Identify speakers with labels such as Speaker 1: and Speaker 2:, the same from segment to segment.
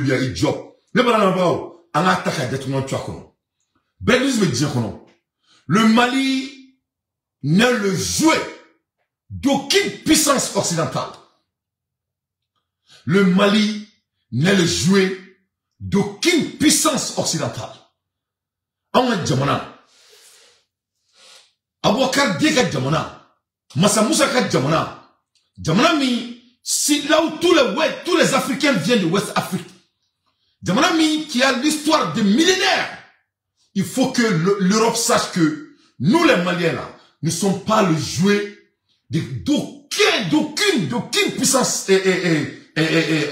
Speaker 1: bien il job ne bala na bao anga taka détournement tu akono Bélis me dit kono le Mali n'est le jouet d'aucune puissance occidentale. Le Mali n'est le jouet d'aucune puissance occidentale. Anga jamana Abouakar Diega jamana Massa Moussa Ka jamana mi si là où tous les Africains viennent de West Afrique. Jamana mi qui a l'histoire de millénaires. Il faut que l'Europe sache que nous les Maliens là ne sommes pas le jouet d'aucune puissance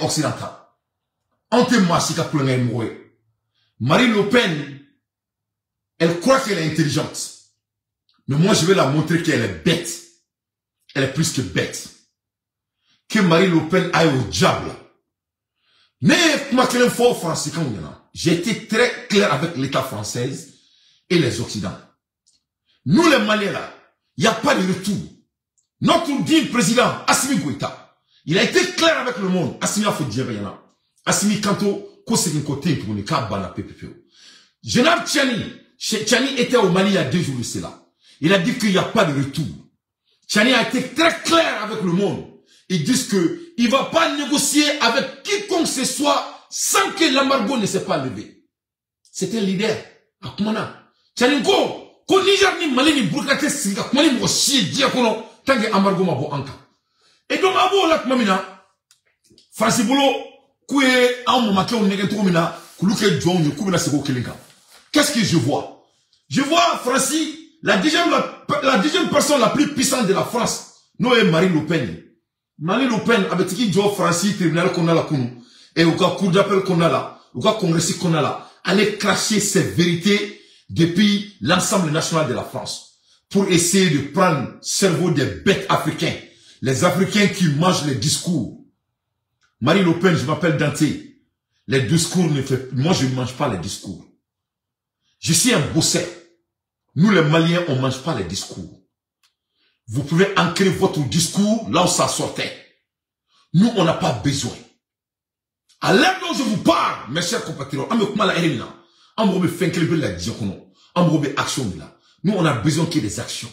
Speaker 1: occidentale. Marine Le Pen, elle croit qu'elle est intelligente. Mais moi je vais la montrer qu'elle est bête. Elle est plus que bête. Que Marine Le Pen aille au diable. J'ai été très clair avec l'État français et les Occidentaux. Nous les Maliens là, il n'y a pas de retour. Notre digne président, Assimi Goïta, il a été clair avec le monde. Assimi a fait dire Assimi Kanto, Kosekin Kote, pour ne pas ban la PPPO. Général Tchani était au Mali il y a 2 jours de cela. Il a dit qu'il n'y a pas de retour. Tchani a été très clair avec le monde. Ils disent que il va pas négocier avec quiconque ce soit sans que l'embargo ne s'est pas levé. C'est un leader. Akumana. Tchani ko Niger ni Mali ni Burkina Faso ko Mali mo chi dia kono tangue embargo ma bo anka. Et donc abo la mamina Francis Bolo ku e en moment que on nege to mina kuluke jon ni ku mina sego kelinka. Qu'est-ce que je vois? Je vois Francis la deuxième personne la plus puissante de la France, Noé Marine Le Pen. Marine Le Pen avec qui Joe Francis tribunal qu'on a la kunu et au cas cour d'appel qu'on a là, au cas congrès qu'on a là, aller cracher ces vérités depuis l'ensemble national de la France pour essayer de prendre le cerveau des bêtes africains, les Africains qui mangent les discours. Marine Le Pen, je m'appelle Dante. Les discours ne fait, moi je ne mange pas les discours. Je suis un bosseur. Nous les Maliens, on ne mange pas les discours. Vous pouvez ancrer votre discours là où ça sortait. Nous, on n'a pas besoin. À l'heure dont je vous parle, mes chers compatriotes, nous, on a besoin qu'il y ait des actions.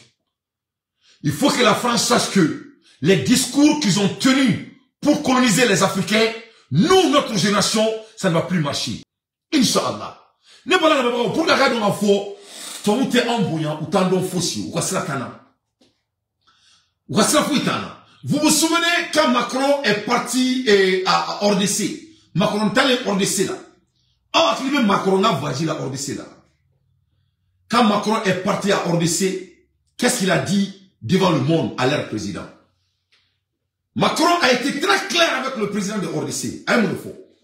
Speaker 1: Il faut que la France sache que les discours qu'ils ont tenus pour coloniser les Africains, nous, notre génération, ça ne va plus marcher. Inch'Allah. Pour la radio, on faut vous vous souvenez quand Macron est parti à RDC? Macron est RDC là. Ah, Macron a voyagé la RDC là. Quand Macron est parti à RDC, qu'est-ce qu'il a dit devant le monde à leur président? Macron a été très clair avec le président de RDC.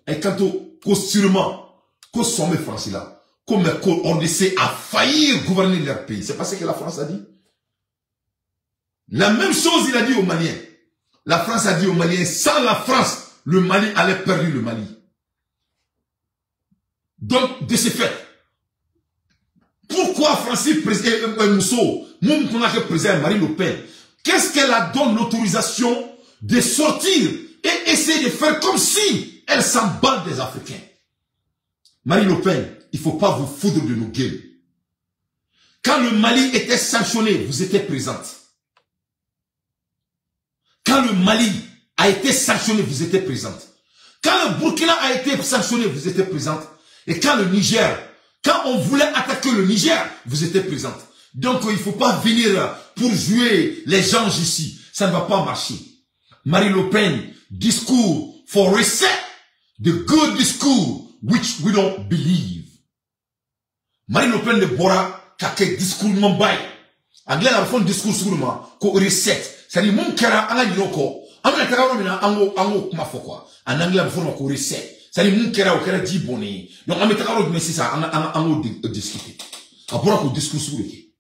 Speaker 1: Et quant au sûrement, qu'au sommet français là, comme RDC a failli gouverner leur pays. C'est pas ce que la France a dit. La même chose il a dit aux Maliens. La France a dit aux Maliens, sans la France, le Mali allait perdre le Mali. Donc, de ce fait, pourquoi Francis Mousso, même qu'on a que président Marine Le Pen, qu'est-ce qu'elle a donné l'autorisation de sortir et essayer de faire comme si elle s'emballe des Africains? Marine Le Pen, il ne faut pas vous foudre de nos gueules. Quand le Mali était sanctionné, vous étiez présente. Quand le Mali a été sanctionné, vous étiez présente. Quand le Burkina a été sanctionné, vous étiez présente. Et quand le Niger, quand on voulait attaquer le Niger, vous étiez présente. Donc il ne faut pas venir pour jouer les gens ici. Ça ne va pas marcher. Marine Le Pen, discours for reset, the good discours which we don't believe. Marine Le Pen de Bora, kake discours m'embaye. Anglais la fond discours sur moi, ko reset. C'est-à-dire, mon kera, anga yoko, anga kera mina, ango, kuma fokwa. En anglais, la fond ko reset. C'est-à-dire, mon kera, au kera dit bonné. Donc, anga kera, mais c'est ça, ango discuter. Après, ko discours sur le quai.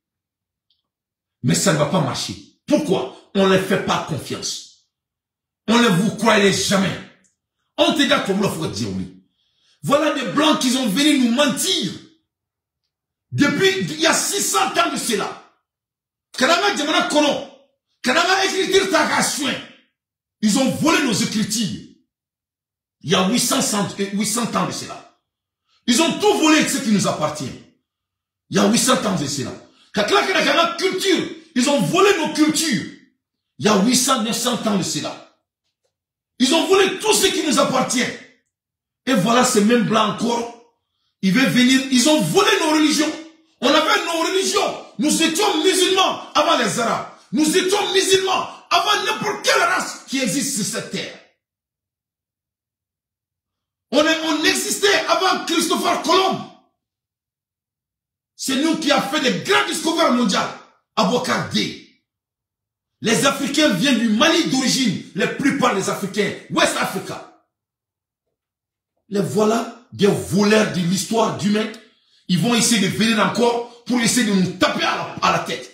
Speaker 1: Mais ça ne va pas marcher. Pourquoi? On ne les fait pas confiance. On ne vous croyez jamais. On te dit comme vous faut dire oui. Voilà des blancs qui ont venu nous mentir. Depuis, il y a 600 ans de cela. Kanama Djamana Kono. Kanama écriture ta soin. Ils ont volé nos écritures. Il y a 800 ans de cela. Ils ont tout volé ce qui nous appartient. Il y a 800 ans de cela. Culture, ils ont volé nos cultures. Il y a 800, 900 ans de cela. Ils ont volé tout ce qui nous appartient. Et voilà ces mêmes blancs encore. Ils veulent venir, ils ont volé nos religions. On avait nos religions. Nous étions musulmans avant les Arabes. Nous étions musulmans avant n'importe quelle race qui existe sur cette terre. On existait avant Christopher Colomb. C'est nous qui avons fait des grands découvertes mondiales. Aboubacar D. Les Africains viennent du Mali d'origine. La plupart des Africains, West Africa. Les voilà des voleurs de l'histoire d'humain. Ils vont essayer de venir encore pour essayer de nous taper à la tête.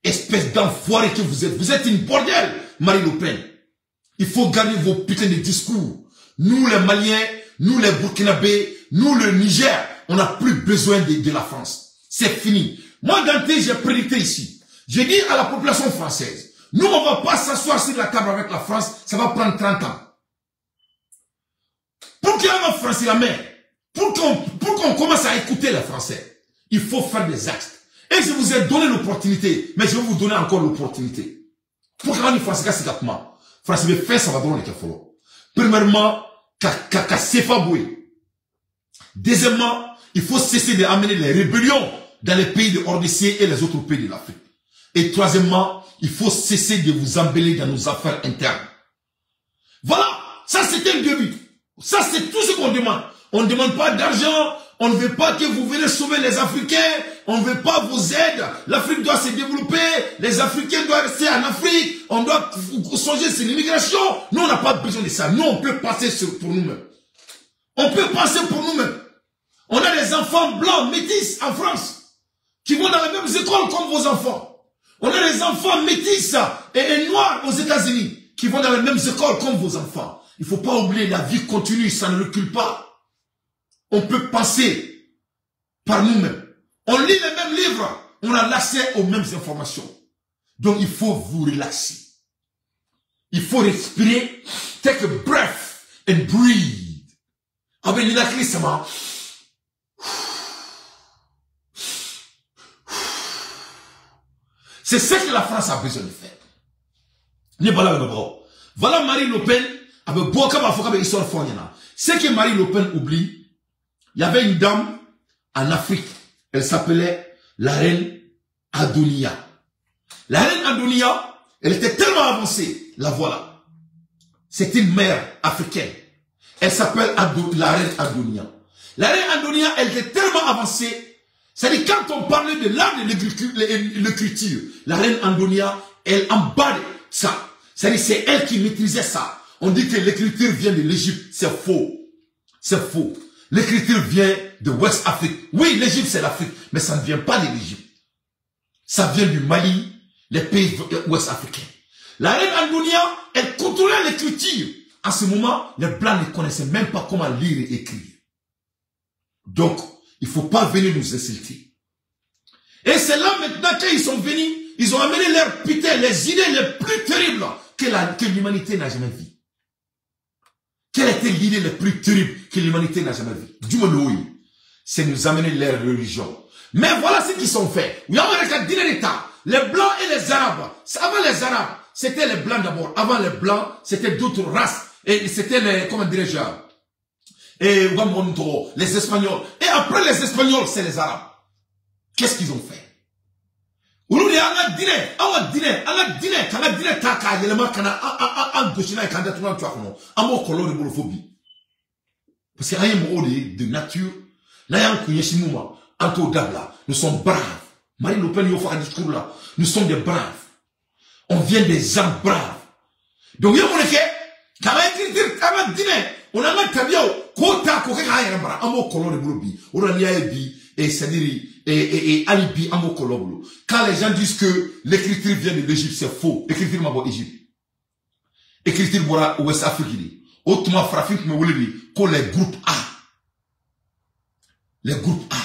Speaker 1: Espèce d'enfoiré que vous êtes. Vous êtes une bordel, Marine Le Pen. Il faut garder vos putains de discours. Nous les Maliens, nous les Burkinabés, nous le Niger, on n'a plus besoin de la France. C'est fini. Moi, Dante, j'ai prédicté ici. J'ai dit à la population française, nous, on ne va pas s'asseoir sur la table avec la France, ça va prendre 30 ans. Pour qu'il y ait la France et la mer, pour qu'on commence à écouter les Français, il faut faire des actes. Et je vous ai donné l'opportunité, mais je vais vous donner encore l'opportunité. Pour qu'on y fasse ça, c'est exactement. France, mais fait, ça va donner le follow. Premièrement, Sefa Boué. Deuxièmement, il faut cesser d'amener les rébellions dans les pays de RDC et les autres pays de l'Afrique. Et troisièmement, il faut cesser de vous embêler dans nos affaires internes. Voilà, ça c'est un début. Ça c'est tout ce qu'on demande. On ne demande pas d'argent, on ne veut pas que vous venez sauver les Africains, on ne veut pas vos aides. L'Afrique doit se développer, les Africains doivent rester en Afrique, on doit songer sur l'immigration. Nous, on n'a pas besoin de ça. Nous, on peut penser pour nous-mêmes. On peut penser pour nous-mêmes. On a des enfants blancs, métis en France, qui vont dans les mêmes écoles comme vos enfants. On a des enfants métis et noirs aux États-Unis, qui vont dans les mêmes écoles comme vos enfants. Il ne faut pas oublier, la vie continue, ça ne recule pas. On peut penser par nous-mêmes. On lit les mêmes livres, on a l'accès aux mêmes informations. Donc il faut vous relaxer. Il faut respirer, take a breath and breathe. C'est ce que la France a besoin de faire. Voilà Marine Le Pen. Ce que Marine Le Pen oublie, il y avait une dame en Afrique. Elle s'appelait la reine Adonia. La reine Adonia, elle était tellement avancée. La voilà. C'est une mère africaine. Elle s'appelle la reine Adonia. La reine Adonia, elle était tellement avancée. C'est-à-dire, quand on parlait de l'art de l'écriture, la reine Adonia, elle emballait ça. C'est-à-dire, c'est elle qui maîtrisait ça. On dit que l'écriture vient de l'Égypte. C'est faux. C'est faux. L'écriture vient de West Afrique. Oui, l'Égypte, c'est l'Afrique. Mais ça ne vient pas de l'Égypte. Ça vient du Mali, les pays ouest africains. La reine Adonia, elle contrôlait l'écriture. À ce moment, les Blancs ne connaissaient même pas comment lire et écrire. Donc, il ne faut pas venir nous insulter. Et c'est là maintenant qu'ils sont venus, ils ont amené leurs putains, les idées les plus terribles que l'humanité n'a jamais vues. Quelle était l'idée la plus terrible que l'humanité n'a jamais vue? Dumoloui, c'est nous amener leur religion. Mais voilà ce qu'ils sont faits. Les Blancs et les Arabes. Avant les Arabes, c'était les Blancs d'abord. Avant les Blancs, c'était d'autres races. Et c'était les, comment dirais-je, et les Espagnols. Et après les Espagnols, c'est les Arabes. Qu'est-ce qu'ils ont fait? Parce qu'il y a un mot de nature. Nous sommes braves. Marine Le Pen, il faut un discours là. Nous sommes des braves. On vient des gens braves. Donc, il y a on a un tabia, kota koka ayamba, amo kolore bulubi, oralia ebi, et c'est-à-dire, et alibi amo kolobulu. Quand les gens disent que l'écriture vient de l'Égypte, c'est faux. L'écriture m'a beau Égypte. Écriture bora Ouest Afrique. Autrement, frafik me voulait dire, que les groupes A. Les groupes A.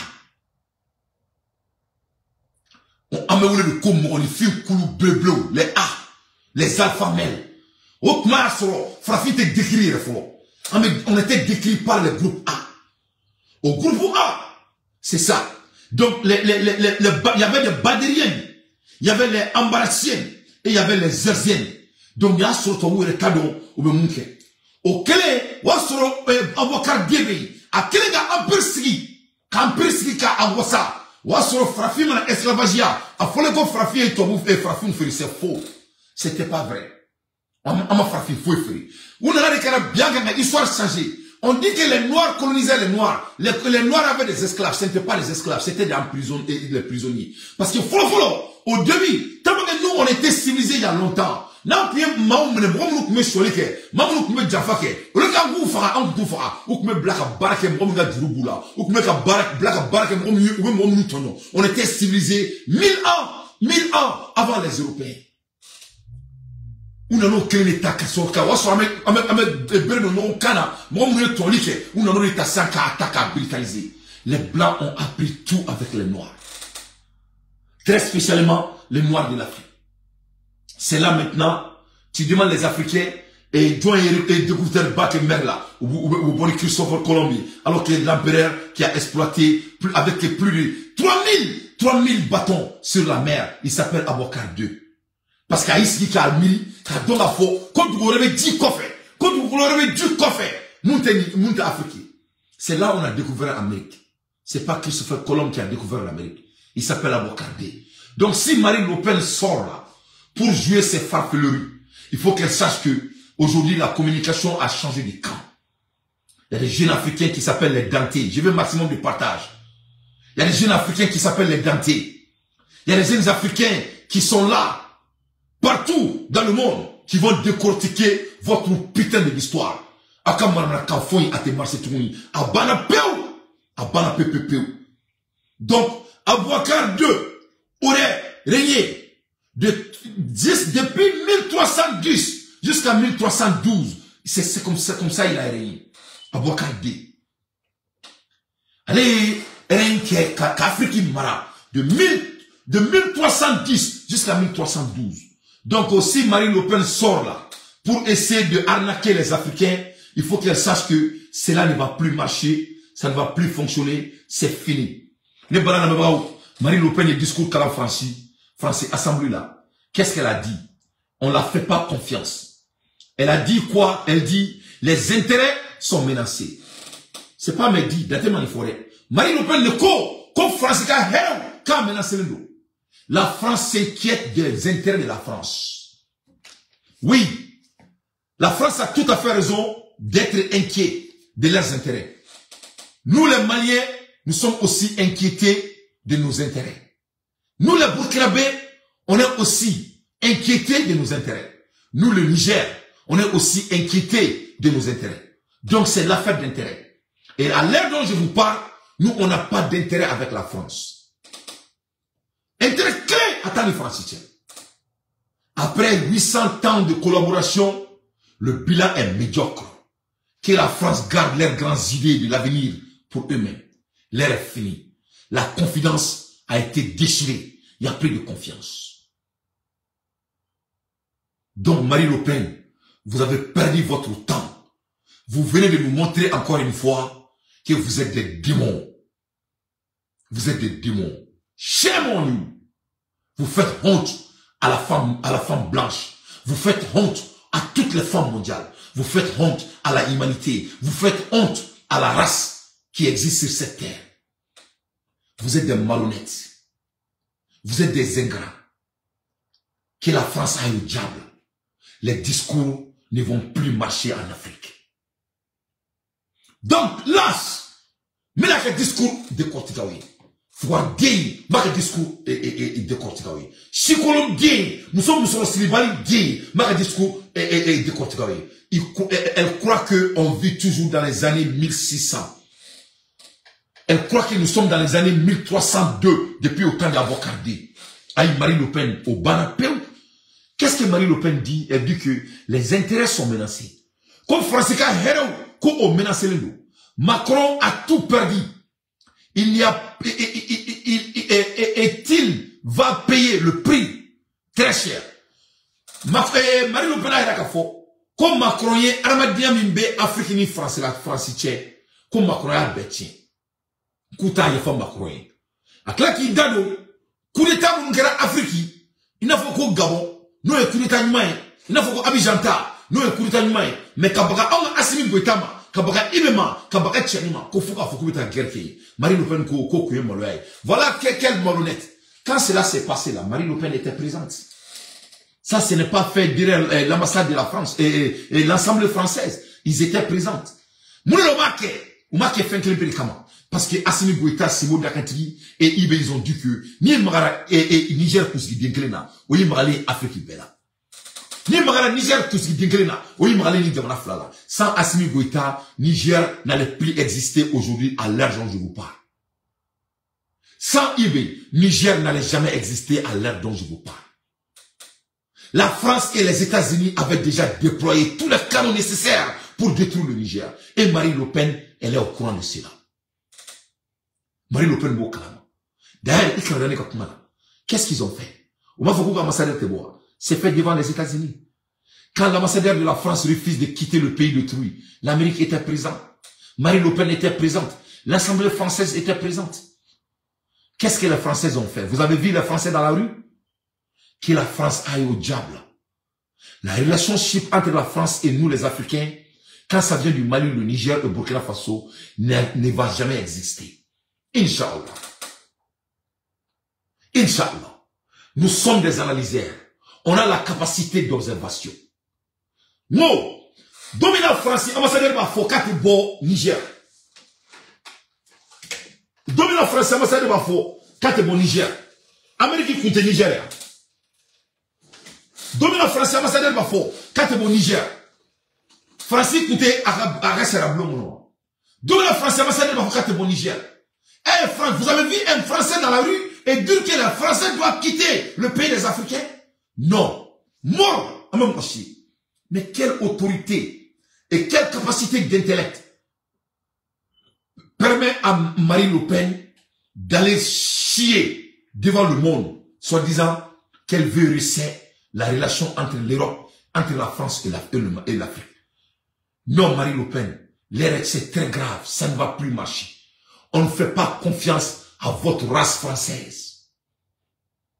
Speaker 1: On a me voulu dire, comme on y fait koulou bleu, les A. Les alpha mâles. Autrement, frafik te décrire, faut. On était décrit par le groupe A. Au groupe A, c'est ça. Donc, il y avait les Badériennes, il y avait les Ambarassiennes, et il y avait les Zerziennes. Donc, il y a surtout le cadeau ou le mouké. Au Kélé, il y a surtout Abouakar Diébé. À Kélé, il y a un persigi. Quand persigi, il y a un wassa. Il y a surtout Frafi, il y a esclavagia. À Folégo, Frafi et Tobouf et Frafi, c'est faux. C'était pas vrai. On m'a Frafi, faux et free. On a dit qu'il y a bien une histoire changée. On dit que les Noirs colonisaient les Noirs. Les Noirs avaient des esclaves. Ce n'étaient pas des esclaves, c'était des prisonniers. Parce que au début, tellement que nous, on était civilisés il y a longtemps. Là, on était civilisés 1000 ans avant les Européens. On a aucun état qui sort quand les blancs ont appris tout avec les noirs, très spécialement les noirs de l'Afrique. C'est là maintenant, tu demandes les Africains et John et découvert Bac et Merla ou Bonnie Christophe Colombi, alors que l'empereur qui a exploité avec plus de 3000 bâtons sur la mer, il s'appelle Abouakar II. Parce qu'il y a ici qui a mis, qui a donné la faute, quand vous avez 10 coffres, quand vous avez 10 coffres, monte Afrique. C'est là où on a découvert l'Amérique. C'est pas Christopher Colomb qui a découvert l'Amérique. Il s'appelle Abouakar II. Donc si Marine Le Pen sort là, pour jouer ses farfelleries, il faut qu'elle sache que aujourd'hui la communication a changé de camp. Il y a des jeunes Africains qui s'appellent les dentés. Je veux un maximum de partage. Il y a des jeunes Africains qui s'appellent les dentés. Il y a des jeunes Africains qui sont là, partout dans le monde, qui vont décortiquer votre putain de l'histoire. Donc, Abouakar II aurait régné depuis 1310 jusqu'à 1312. C'est comme ça il a régné. Abouakar II. Allez, règne qu'Afrique Mara, de 1310 jusqu'à 1312. Donc aussi, Marine Le Pen sort là, pour essayer de arnaquer les Africains. Il faut qu'elle sache que cela ne va plus marcher, ça ne va plus fonctionner, c'est fini. Marine Le Pen, le discours qu'elle a français, assemblée là. Qu'est-ce qu'elle a dit? On ne la fait pas confiance. Elle a dit quoi? Elle dit, les intérêts sont menacés. C'est pas me dit, d'ailleurs, il faudrait. Marine Le Pen, le comme France, quand menacé le dos. La France s'inquiète des intérêts de la France. Oui, la France a tout à fait raison d'être inquiet de leurs intérêts. Nous les Maliens, nous sommes aussi inquiétés de nos intérêts. Nous les Burkinabés, on est aussi inquiétés de nos intérêts. Nous le Niger, on est aussi inquiétés de nos intérêts. Donc c'est l'affaire d'intérêt. Et à l'heure dont je vous parle, nous on n'a pas d'intérêt avec la France. Intérêt clé à tant de Francistiens. Après 800 ans de collaboration, le bilan est médiocre. Que la France garde leurs grandes idées de l'avenir pour eux-mêmes. L'ère est finie. La confidence a été déchirée. Il n'y a plus de confiance. Donc, Marine Le Pen, vous avez perdu votre temps. Vous venez de nous montrer encore une fois que vous êtes des démons. Vous êtes des démons. Shame on you. Vous faites honte à la femme blanche. Vous faites honte à toutes les femmes mondiales. Vous faites honte à la humanité. Vous faites honte à la race qui existe sur cette terre. Vous êtes des malhonnêtes. Vous êtes des ingrats. Que la France aille au diable. Les discours ne vont plus marcher en Afrique. Donc, lâche. Mais là, le discours de Kortikawi. Faut gay, ma discours et de Kortikawi. Si Colomb gay, nous sommes sur le Silibali gay, ma discours et de Kortikawi. Elle croit qu'on vit toujours dans les années 1600. Elle croit que nous sommes dans les années 1302 depuis au temps d'Abouakar II. Aïe, Marine Le Pen au Banapeu. Qu'est-ce que Marine Le Pen dit? Elle dit que les intérêts sont menacés. Comme Francisca Héros, comme on menace les loups. Macron a tout perdu. Il n'y a, il va payer le prix très cher. Marine Le Pen a dit Comme Macron est Armadia Mimbe, Afrique ni France, la France tchè. Comme Macron est Betien. Kouta y fait Macron. A claqué dado, coup d'état mon gara Afrique. Il n'a pas qu'au Gabon, nous un coup d'état humain. Il n'a pas qu'au Abidjanta, nous un coup d'état humain. Mais Kabaga, on a Assimi Goitama, Kabaga Ibema, Kabaga Tchanima, Kofuka Fokuta Gerke, Marine Le Pen Kokuye Moloy. Voilà quelle malhonnête. Quand cela s'est passé là, Marine Le Pen était présente. Ça, ce n'est pas fait dire l'ambassade de la France et l'Assemblée française. Ils étaient présents. Parce que Assimi Goïta, Simo Dakantigi et Ibe, ils ont dit que ni Magara et Niger Kouski Dinklena, ou Imarale Afrique Bella. Ni Magara Niger Kouski Dinklena, ou Imarale ni Gamana Flala. Sans Assimi Goïta, Niger n'allait plus exister aujourd'hui à l'heure dont je vous parle. Sans Ibe, Niger n'allait jamais exister à l'heure dont je vous parle. La France et les États-Unis avaient déjà déployé tous les canons nécessaires pour détruire le Niger. Et Marine Le Pen, elle est au courant de cela. Marine Le Pen, d'ailleurs, qu'est-ce qu'ils ont fait? C'est fait devant les États-Unis. Quand l'ambassadeur de la France refuse de quitter le pays détruit, l'Amérique était présente. Marine Le Pen était présente. L'Assemblée française était présente. Qu'est-ce que les Français ont fait? Vous avez vu les Français dans la rue? Que la France aille au diable. La relationship entre la France et nous les Africains, quand ça vient du Mali, le Niger, le Burkina Faso, ne va jamais exister. Inch'Allah. Inch'Allah. Nous sommes des analyseurs. On a la capacité d'observation. Non. Dominant français, ambassadeur Bafo, Katebo, Niger. Dominant français, ambassadeur Bafo, Katebo, Niger. Amérique qui compte Nigeria. Dominant français, ambassadeur Bafo, Katebo, Niger. Français qui compte Araserablo. Dominant français, ambassadeur Bafo, Katebo, Niger. Eh, vous avez vu un Français dans la rue et dire que les Français doivent quitter le pays des Africains? Non. Mort, même aussi. Mais quelle autorité et quelle capacité d'intellect permet à Marine Le Pen d'aller chier devant le monde, soi-disant qu'elle veut resserrer la relation entre l'Europe, entre la France et l'Afrique. Non, Marine Le Pen, l'erreur c'est très grave, ça ne va plus marcher. On ne fait pas confiance à votre race française.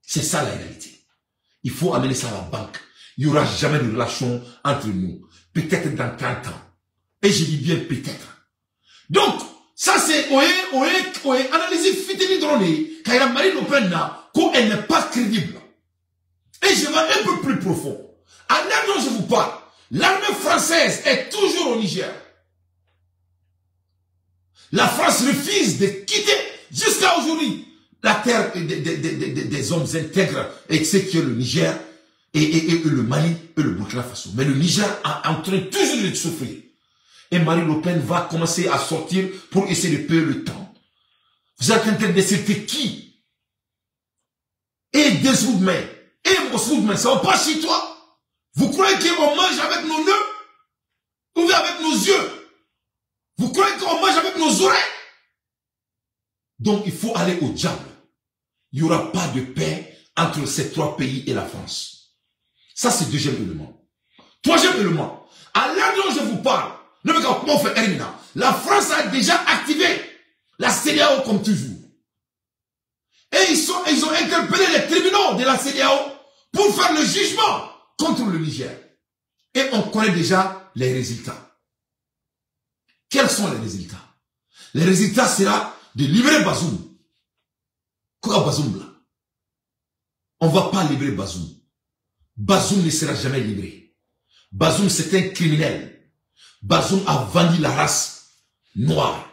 Speaker 1: C'est ça la réalité. Il faut amener ça à la banque. Il n'y aura jamais de relation entre nous. Peut-être dans 30 ans. Et je dis bien peut-être. Donc, ça c'est analyser fitini drone, car la Marine Le Pen là, qu'elle n'est pas crédible. Et je vais un peu plus profond. À l'heure dont je vous parle, l'armée française est toujours au Niger. La France refuse de quitter jusqu'à aujourd'hui la terre des hommes intègres, et ce qui est le Niger, et le Mali, et le Burkina Faso. Mais le Niger est en train toujours de souffrir. Et Marine Le Pen va commencer à sortir pour essayer de payer le temps. Vous êtes en train d'insulter qui? Et des Oudmens, et vos Oudmens, ça va pas chez toi? Vous croyez qu'on mange avec nos nœuds? Ou bien avec nos yeux? Vous croyez qu'on mange avec nos oreilles? Donc il faut aller au diable. Il n'y aura pas de paix entre ces trois pays et la France. Ça c'est le deuxième élément. Troisième élément. À l'heure dont je vous parle, la France a déjà activé la CEDEAO comme toujours. Et ils ont interpellé les tribunaux de la CEDEAO pour faire le jugement contre le Niger. Et on connaît déjà les résultats. Quels sont les résultats? Les résultats sera de libérer Bazoum. Quoi Bazoum là? On ne va pas libérer Bazoum. Bazoum ne sera jamais libéré. Bazoum c'est un criminel. Bazoum a vendu la race noire.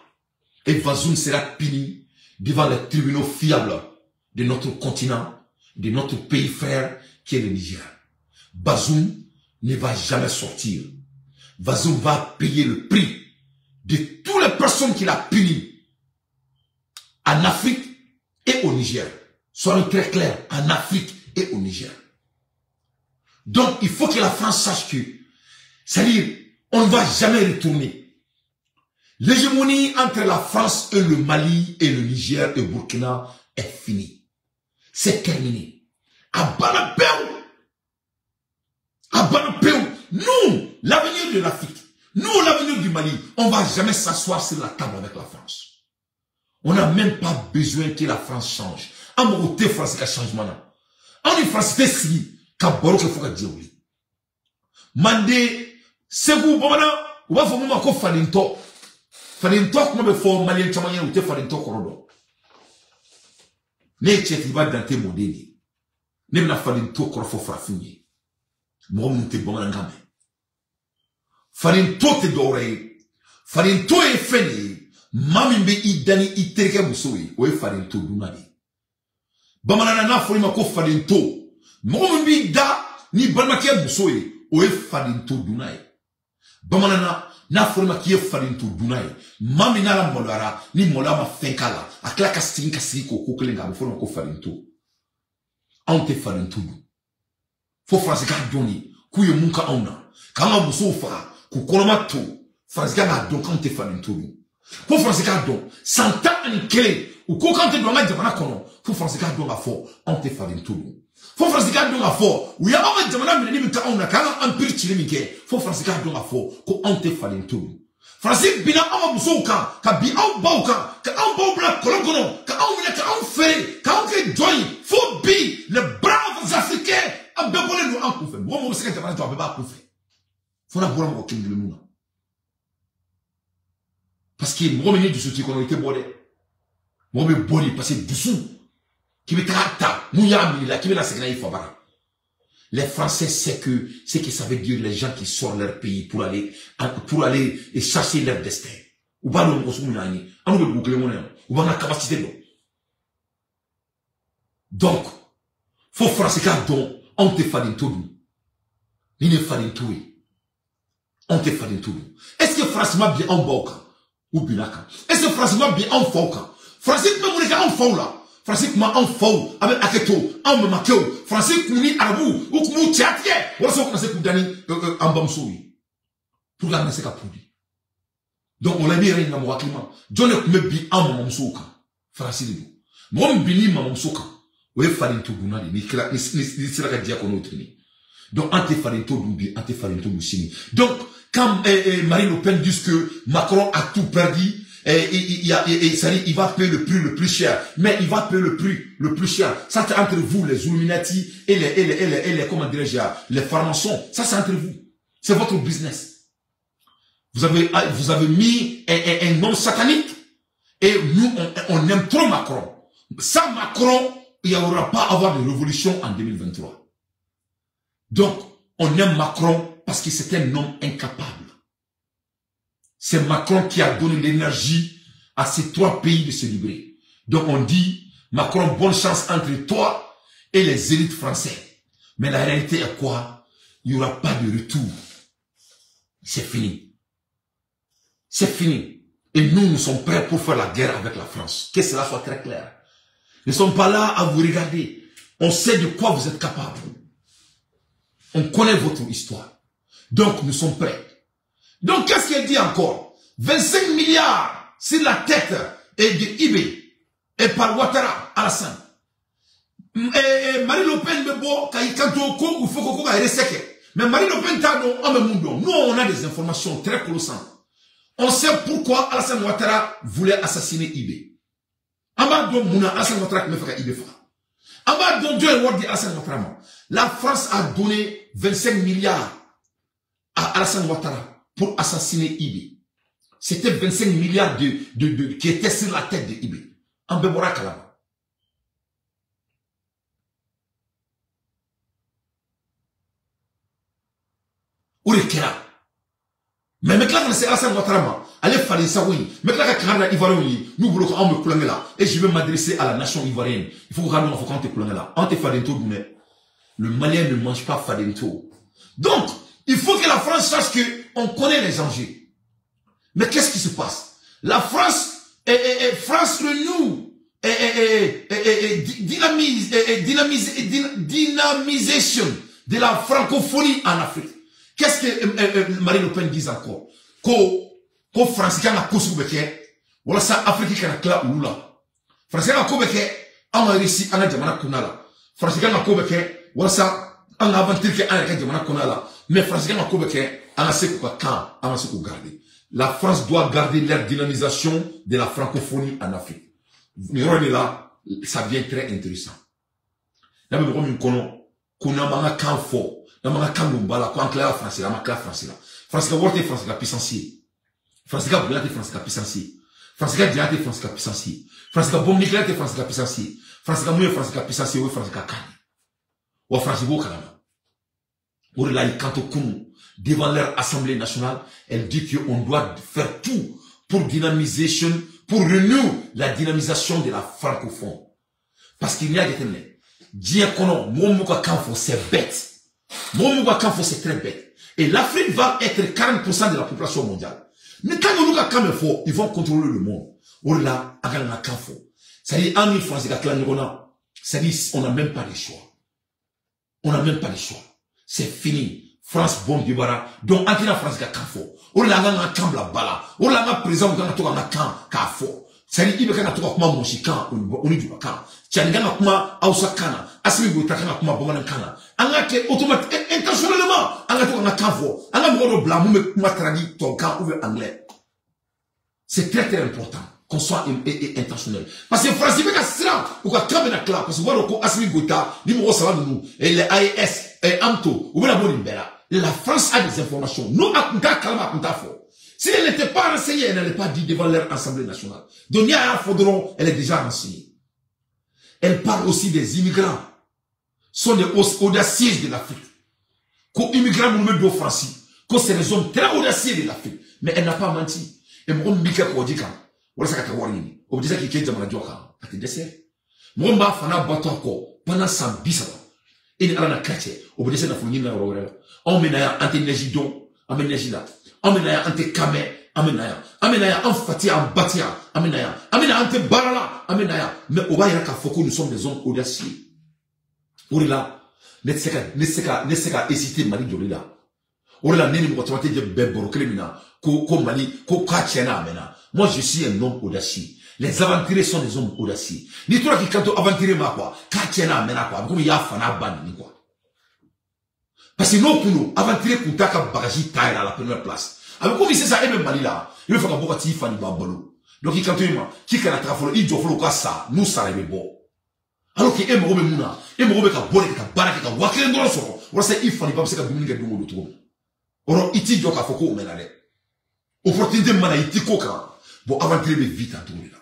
Speaker 1: Et Bazoum sera puni devant les tribunaux fiables de notre continent, de notre pays frère qui est le Niger. Bazoum ne va jamais sortir. Bazoum va payer le prix de toutes les personnes qu'il a punies en Afrique et au Niger. Soyons très clairs, en Afrique et au Niger. Donc, il faut que la France sache que, c'est-à-dire, on ne va jamais retourner. L'hégémonie entre la France et le Mali et le Niger et le Burkina est finie. C'est terminé. Nous, l'avenir de l'Afrique, nous, l'avenir du Mali, on ne va jamais s'asseoir sur la table avec la France. On n'a même pas besoin que la France change. En côté français, il changement. En français, si, quand il faut que Dieu oublie. Mandé, c'est vous, bon, on va faire un Falinto. Falinto, comme il faut, Malien, Tchamanien, ou te Falinto, Korodo. Ne tchèque, il va dans tes modèles. Ne m'a Falinto, Korofo, Frafouye. Moi, mon te bon, n'engame. Falinto te doré. Falinto est fini. Mamimbe idani iterke musoyi. Oye Falinto dunali. Bamanana na folima ko Falinto. Mamimbe da ni balmake musoyi. Oye Falinto dunai. Bamanana na folima kiye Falinto dunai. Mami na la molara ni mola ma fenkala. Akla kastinka siko kokelenga folima ko Falinto. Ante Falinto du. Fo France ka doni kuye munka auna. Kama muso fa ku koloma to. France ka don kante Falinto du. Fo France ka don santa ani kele ou ko kante do nga jamana kono. Fo France ka don ga fo ante Falinto du. Fo France ka don ga fo ou ya ma jamana mi ni ka auna kala empire chile mi ke. Fo France ka don ga fo ko ante Falinto du. France bina ama muso ka bi au ba ka au ba bla kolongono ka au mi ka au fere ka au ke joy fo bi les braves africains a bebole nous en koufe. Moi mo se ka jamana to abeba koufe. Faut la boire mon king le mouna. Parce que moi me du soutien qu'on a été bolé. Moi me bolé parce que dessous qui me traite mouya mi la qui me la sekna il faut bara. Les Français c'est que ça veut dire les gens qui sortent leur pays pour aller et chercher leur destin. Ou pas nous on ni on veut boucler mon ou pas la capacité d'eau. Donc faut français car donc on te fait une tout. Il ne fait une tout. On te fait tout. Est-ce que franchement bien en boka ou binaka? Est-ce que franchement bien en fauka? Français peut mourir en faux là. Français comment en faux avec aketo, en me makeo. Français kuni arabou ou kumu tchatié. Ou alors français kudani en bamsoui. Pour la nase kapudi. Donc on l'a mis rien dans mon climat. John me bi en mamsouka. Français de moi me bini mamsouka. Ouais fallait tout bunali ni sera ka dia kono trini. Donc ante fallait tout dubi, ante fallait tout musini. Donc quand Marine Le Pen dit que Macron a tout perdu, il va payer le prix le plus cher. Mais il va payer le prix le plus cher. Ça c'est entre vous, les Illuminati et les comment dirais-je, les francs-maçons. Ça c'est entre vous. C'est votre business. Vous avez mis un nom satanique. Et nous, on aime trop Macron. Sans Macron, il n'y aura pas à avoir de révolution en 2023. Donc, on aime Macron parce que c'est un homme incapable. C'est Macron qui a donné l'énergie à ces trois pays de se libérer. Donc on dit, Macron, bonne chance entre toi et les élites françaises. Mais la réalité est quoi? Il n'y aura pas de retour. C'est fini. C'est fini. Et nous sommes prêts pour faire la guerre avec la France. Que cela soit très clair. Nous ne sommes pas là à vous regarder. On sait de quoi vous êtes capable. On connaît votre histoire. Donc, nous sommes prêts. Donc, qu'est-ce qu'elle dit encore? 25 milliards sur la tête de IB et par Ouattara, Alassane. Marine Le Pen, mais Marine Le Pen, nous, on a des informations très colossantes. On sait pourquoi Alassane Ouattara voulait assassiner IB. La France a donné 25 milliards à Alassane Ouattara pour assassiner IB. C'était 25 milliards qui étaient sur la tête de IB. En Bebora Kalama. Ourikera. Mais maintenant, c'est Alassane Ouattara. Allez, fallait ça, oui. Maintenant, quand on Ivoirien, nous voulons qu'on me coulonge là. Et je vais m'adresser à la nation ivoirienne. Il faut qu'on te coulonge là. On te fait tout, mais le Malien ne mange pas Fadento. Donc, il faut que la France sache qu'on connaît les enjeux. Mais qu'est-ce qui se passe? La France, France Renew, dynamisation de la francophonie en Afrique. Qu'est-ce que Marine Le Pen dit encore? Ko France qui a la cause voilà ça Afrique qui a la clé ou là. France qui a la cause on a réussi à la jamana kunala. France qui a la cause voilà ça on a aventure qui a la jamana kunala. Mais France qui a la cause garder. La France doit garder leur dynamisation de la francophonie en Afrique. Là, ça devient très intéressant. Là, nous avons un camp fort. Nous avons un camp de bala, quoi, en clair français, la classe français. France qui a voté France qui a puissancier. France qui a brûlé France qui a puissancier. France qui a dilaté France qui a puissancier. France qui a bombe nucléaire France qui a puissancier. France qui a mouillé France qui a puissancier. Oui, France qui a calme. Ou France qui a calme. Ou là, il quand au coup, devant leur assemblée nationale, elle dit qu'on doit faire tout pour dynamisation, pour renouer la dynamisation de la francophone. Parce qu'il y a des thèmes. Dire qu'on a, mon Kanfo, c'est bête. Mon Kanfo, c'est très bête. Et l'Afrique va être 40% de la population mondiale. Mais quand on a Kanfo, ils vont contrôler le monde. Ou là, à la Kanfo. C'est-à-dire, en une fois, c'est-à-dire, on n'a même pas le choix. On n'a même pas le choix. C'est fini. France bon du bara. Donc, en la France, Kanfo. Ou là, on a un camp là-bas. Ou là, on a présent, on a un camp, Kanfo. C'est-à-dire, il y a un camp, on a on est du camp. Tiangana kuma Ausa Kana, Asmi Boutakana kuma Boman Kana. Anga ke automatiquement, intentionnellement, anga to anga kanfo, anga moro blanc, me kuma traduit ton camp ou anglais. C'est très très important qu'on soit intentionnel. Parce que France, il y a ça, ou quoi, comme na cla, parce que voilà, Asmi Bouta, numéro ça va nous, et les AES, et Amto, ou bien la bonne la France a des informations. Nous, à Kunta, Kalama Kunta fo. Si elle n'était pas renseignée, elle n'allait pas dit devant leur assemblée nationale. Donc, Nia Fodron, elle est déjà renseignée. Elle parle aussi des immigrants. Sont des audacieux de l'Afrique. Qu'aux immigrants nous mettent au Francis. Que c'est des hommes très audacieux de l'Afrique. Mais elle n'a pas menti. Et moi, je me dis que voilà ça qu'a warning. On dit ça qui est dans Djoka. À tes desserts. Moi, je fana bateau encore. Pendant 110 ans. Et il y a un quartier. On dit ça dans le monde. On met un anti-énergie d'eau. On met l'énergie là. On met un anti-camé. Amenaya, amenaya, en fatia, en batia, amenaya, amenaya, ante barala, amenaya. Mais au bas, il y a qu'à faut que nous sommes des hommes audacieux. Ourila, ne seka hésiter Mali Djolila. Ourila, neni mouatamate de beboro klemina, ko Mali, ko kachena amena. Moi, je suis un homme audacieux. Les aventuriers sont des hommes audacieux. Ni toi qui canto aventurier ma quoi, kachena amena quoi, comme il y a fana ban ni quoi. Parce que non pour nous, aventurier kuntaka bagaji taille à la première place. Alors, comme il sait ça, et même Mali là, il faut qu'on fasse un bambolo. Donc, il quand il m'a, qui can attraper, il doit faire ça, nous, ça, il est bon. Alors qu'il est mort, mouna, il est mort, il a bolé, il a barré, il a waké, il a soro. Ou c'est, il faut pas, c'est que Dominique est de mon tour. Or, il dit, donc, à Foko, mais là, opportunité, mana, il dit, coca. Bon, aventurer, mais vite, à tout là.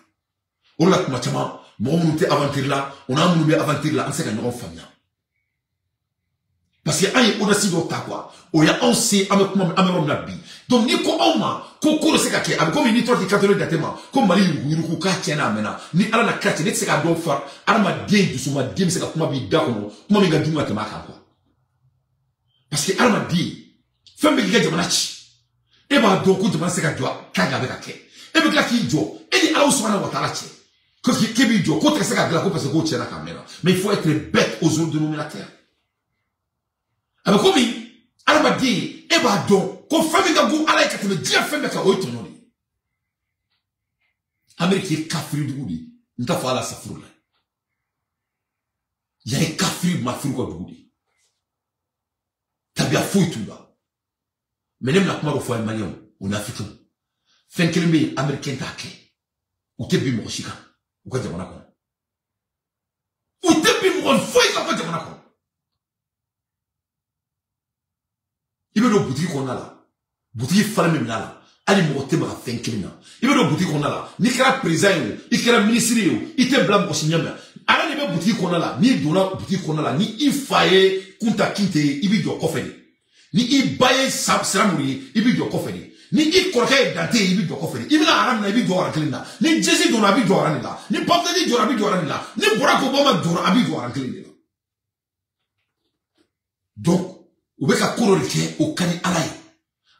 Speaker 1: Or là, comment, mon monté aventurer là, on a un monté aventurer là, on sait qu'il y a une famille. Parce qu'il y a un audacieux d'autre quoi. Ou il y a un C, avec moi, avec la vie. Donc, ni ko oma, ko le seka ke, avec comme ni toi qui catholique d'attema, comme Mali yuruku ka tiena mena, ni ala na kati, ni seka do faire, ala ma dien du suma dien seka kuma bi da kono, kuma mi ga duma tema ka quoi. Parce que ala ma dien, femme bi ga jamana chi. E ba do ko jamana seka jwa, ka ga be ka ke. E be ka ki jo, e ni ala usmana wa tala chi. Ko ki bi jo, ko te seka gla ko parce que ko tiena ka mena. Mais il faut être bête aux ordres dénominateurs. Avec comme ala ma dien, e ba do ko fami ga gu ala ka te dia fami ka o tono ni Amérique kafiri dugudi nta fa ala safuru la ya e kafiri ma furu ko dugudi tabia fuituba menem na kuma ro fo malion on africain fen kelme américain ta ke o te bi mo shika o ko jamana ko o te bi mo fo ko jamana ko ibe do boutique on a là boutique fallait même là ali mo te ba fen kelina ibe do boutique on a là ni kra président il kra ministre il te blanc ko sinyama ala ni be boutique on a là ni dona boutique on a là ni ifaye kunta kinte ibi do kofeli ni ibaye sabsramuri ibi do kofeli ni ikorke dante ibi do kofeli ibi na aram na ibi do kelina ni jesi do na ibi do aranila ni pamdani do na ibi do aranila ni Barack Obama do na ibi do aranila. Donc ou be ka korolike o kani alay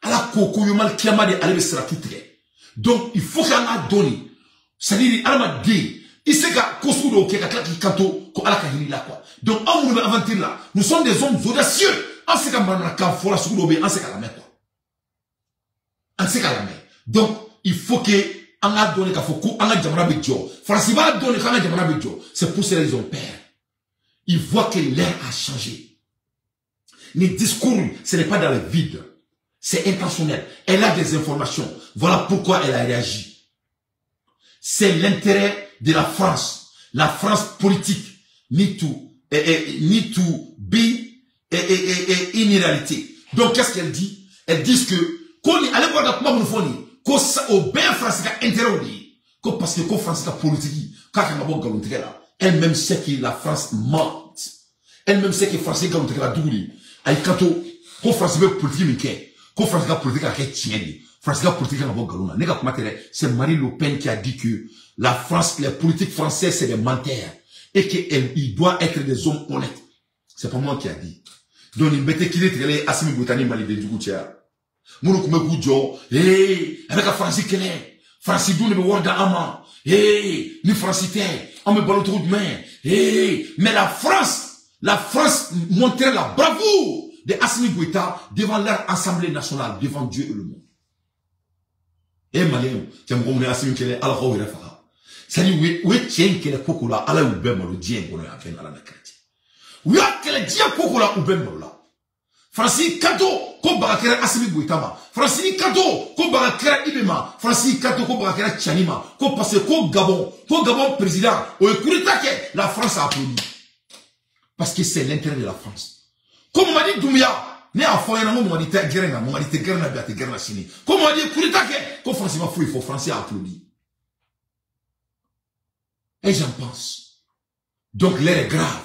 Speaker 1: ala ko yomal kiyama de ale be sera tout donc il faut qu'on a donné c'est-à-dire alama de il sait ka kosu do ke ka klaki kanto ko ala ka hilila quoi. Donc on nous aventure là nous sommes des hommes audacieux en ce ka manana ka fola su do be en ce ka la mer quoi en ce ka la mer. Donc il faut que on a donné ka foko on a jamana be jo France va donner ka jamana be jo. C'est pour ces raisons père il voit que l'air a changé. Les discours, ce n'est pas dans le vide. C'est intentionnel. Elle a des informations. Voilà pourquoi elle a réagi. C'est l'intérêt de la France politique, need to be une réalité. Donc qu'est-ce qu'elle dit? Elle dit que quand allez voir la comment vous ko au bien France qui intérêt ko parce que ko France qui politique quand on va galonter là elle-même sait que la France ment, elle-même sait que France galonter là douli ay kato ko France be politique mi ke ko France qui politique ka tieni France qui politique na bo galona nega kuma tere c'est Marine Le Pen qui a dit que la France, les politiques françaises c'est des menteurs et qu'il doit être des hommes honnêtes. C'est pas moi qui a dit. Donc il mettait qu'il est Assimi Goïta Mali de Djougoutia. Mounou kume goudjo, avec la France qu'elle est. France d'où ne me wanda ama, ni francité, on me balotrou de main, mais la France montrait la bravoure de Assimi Goïta devant leur assemblée nationale, devant Dieu et le monde. Malien, tu me Assimi qu'elle est à la rue de Fara. C'est-à-dire, oui, tiens, qu'elle est coco là, à la oubem, le dien, qu'on a fait à la nakati. Oui, qu'elle est dien coco là, oubem, là. Francis Kato, ko barakera Assimi Goïtama. Francis Kato, ko barakera Ibema. Francis Kato, ko barakera Tchanima. Ko passe, ko Gabon président. Au Kouritake, la France a applaudi. Parce que c'est l'intérêt de la France. Comme on m'a dit Doumbia, ne a foyer na mo m'a dit guerre na, m'a dit guerre na biate guerre na sini. Comme on m'a dit Kouritake, ko France m'a fou, il faut Français applaudi. Et j'en pense. Donc l'air est grave.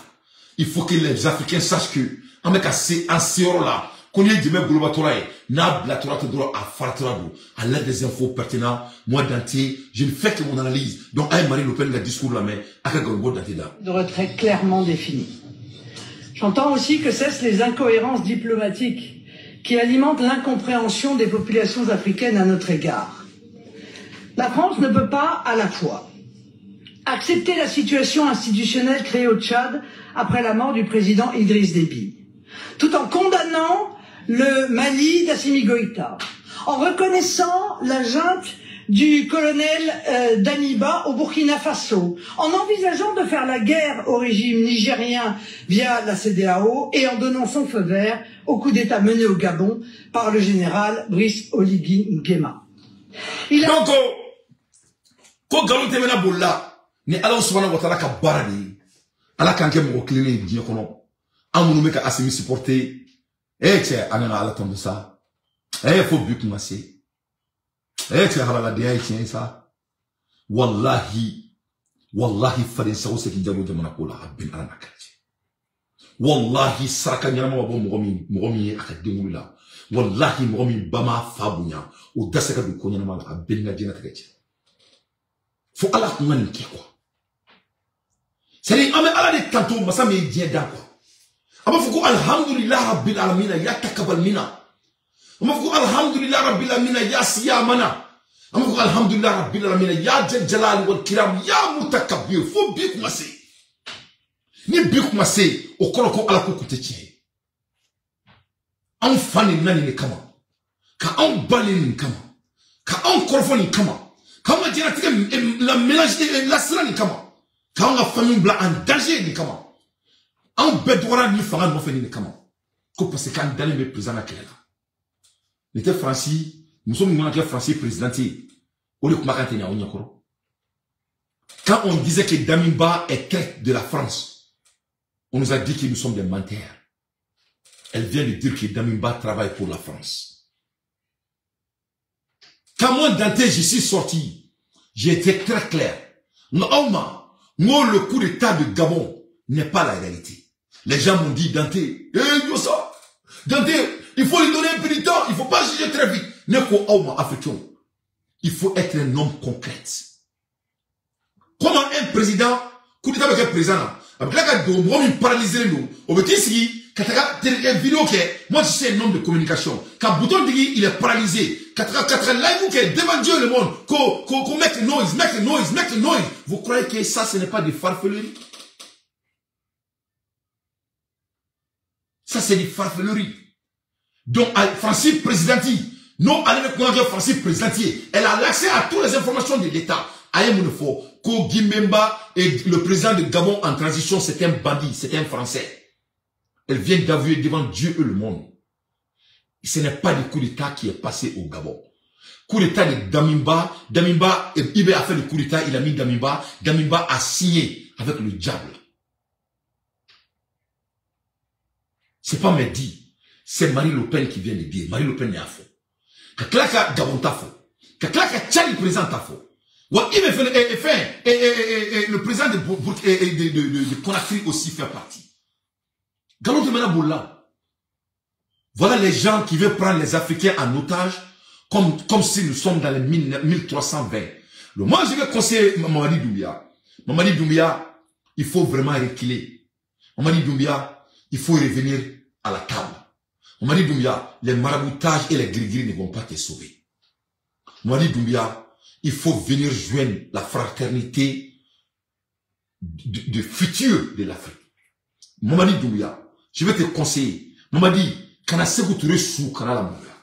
Speaker 1: Il faut que les Africains sachent que, en mec, en séro là, qu'on y ait du même globatorae, n'a la droit à Fartrabo, à l'aide des infos pertinentes, moi d'anté, je ne fais que mon analyse. Donc, à Marine Le Pen, le discours là, mais, à quel gros d'anté là.
Speaker 2: De retrait clairement défini. J'entends aussi que cessent les incohérences diplomatiques qui alimentent l'incompréhension des populations africaines à notre égard. La France ne peut pas, à la fois, accepter la situation institutionnelle créée au Tchad après la mort du président Idriss Déby, tout en condamnant le Mali d'Assimi Goïta, en reconnaissant la junte du colonel Daniba au Burkina Faso, en envisageant de faire la guerre au régime nigérien via la CEDEAO et en donnant son feu vert au coup d'État mené au Gabon par le général Brice Oligui Nguema.
Speaker 1: Donc, ko galon temena bolla ni Allah subhanahu wa ta'ala ka barani ala kan ke mo cleaner di kono amunu me ka Assimi supporter tche anana ala tombe ça faut but commencer tche halala de ay tien ça wallahi fadin sa wose ki jago jamana ko la bin ala nakati wallahi saraka nyama wa bo mogomi akademu la wallahi mogomi bama fabunya o dasaka du ko nyama la bin na dina tagati faut ala ngani ki quoi. C'est-à-dire, Allah de tantôt, massa me dit d'accord. Ama fuku alhamdulillah rabbil alamin ya takabal mina. Ama fuku alhamdulillah rabbil alamin ya siyamana. Ama fuku alhamdulillah rabbil alamin ya jalal wal kiram ya mutakabbir. Faut bien commencer. Ni bien commencer au koloko ala ko kutechi. An fani nani ne kama. Ka an bali ni kama. Ka an korfo ni kama. Kama dina tika la mélange la sira ni kama. Quand on a famille blanc en danger, ni comment? En bedouara ni fanga no fini ni comment? Parce que quand Daniel est président à Kéla. N'était Francis, nous sommes dans le Francis présidentiel. Au lieu de Makantenia Onyakoro. Quand on disait que Damiba est tête de la France, on nous a dit que nous sommes des menteurs. Elle vient de dire que Damiba travaille pour la France. Quand moi, Dante, je suis sorti, j'ai été très clair. Non, moi, le coup d'état de Gabon n'est pas la réalité. Les gens m'ont dit, Dante, Yosa, Dante, il faut lui donner un peu de temps, il ne faut pas juger très vite. Il faut être un homme concret. Comment un président, coup d'état avec un président, avec la carte de moi, il paralyse nous. Au bout de vidéo moi je suis un homme de communication. Quand Bouton dit il est paralysé, quand live qui devant Dieu le monde, qu'on make noise. Vous croyez que ça ce n'est pas des farfelleries? Ça c'est des farfelleries. Donc Francis Présidenti, non allez me Francis Présidenti, elle a l'accès à toutes les informations de l'État. Aïe Mounefo, Ko Gimemba et le président de Gabon en transition, c'est un bandit, c'est un Français. Elle vient d'avouer devant Dieu et le monde. Ce n'est pas le coup d'État qui est passé au Gabon. Coup d'État de Damimba. Damimba, Ibé a fait le coup d'État, il a mis Damimba. Damimba a signé avec le diable. C'est pas Mehdi. C'est Marine Le Pen qui vient de dire. Marine Le Pen est à fond. Kaklaka Gabon t'a faux. Kaklaka Tchali président t'a faux. Le président de Conakry aussi fait partie. Gabon de Menaboula. Voilà les gens qui veulent prendre les Africains en otage comme si nous sommes dans les 1320. Moi, je vais conseiller Mamadi Doumbia. Mamadi Doumbia, il faut vraiment reculer. Mamadi Doumbia, il faut revenir à la table. Mamadi Doumbia, les maraboutages et les gris-gris ne vont pas te sauver. Mamadi Doumbia, il faut venir joindre la fraternité de futur de l'Afrique. Mamadi Doumbia, je vais te conseiller. Mamadi, kana seko ture sou kana la mouya.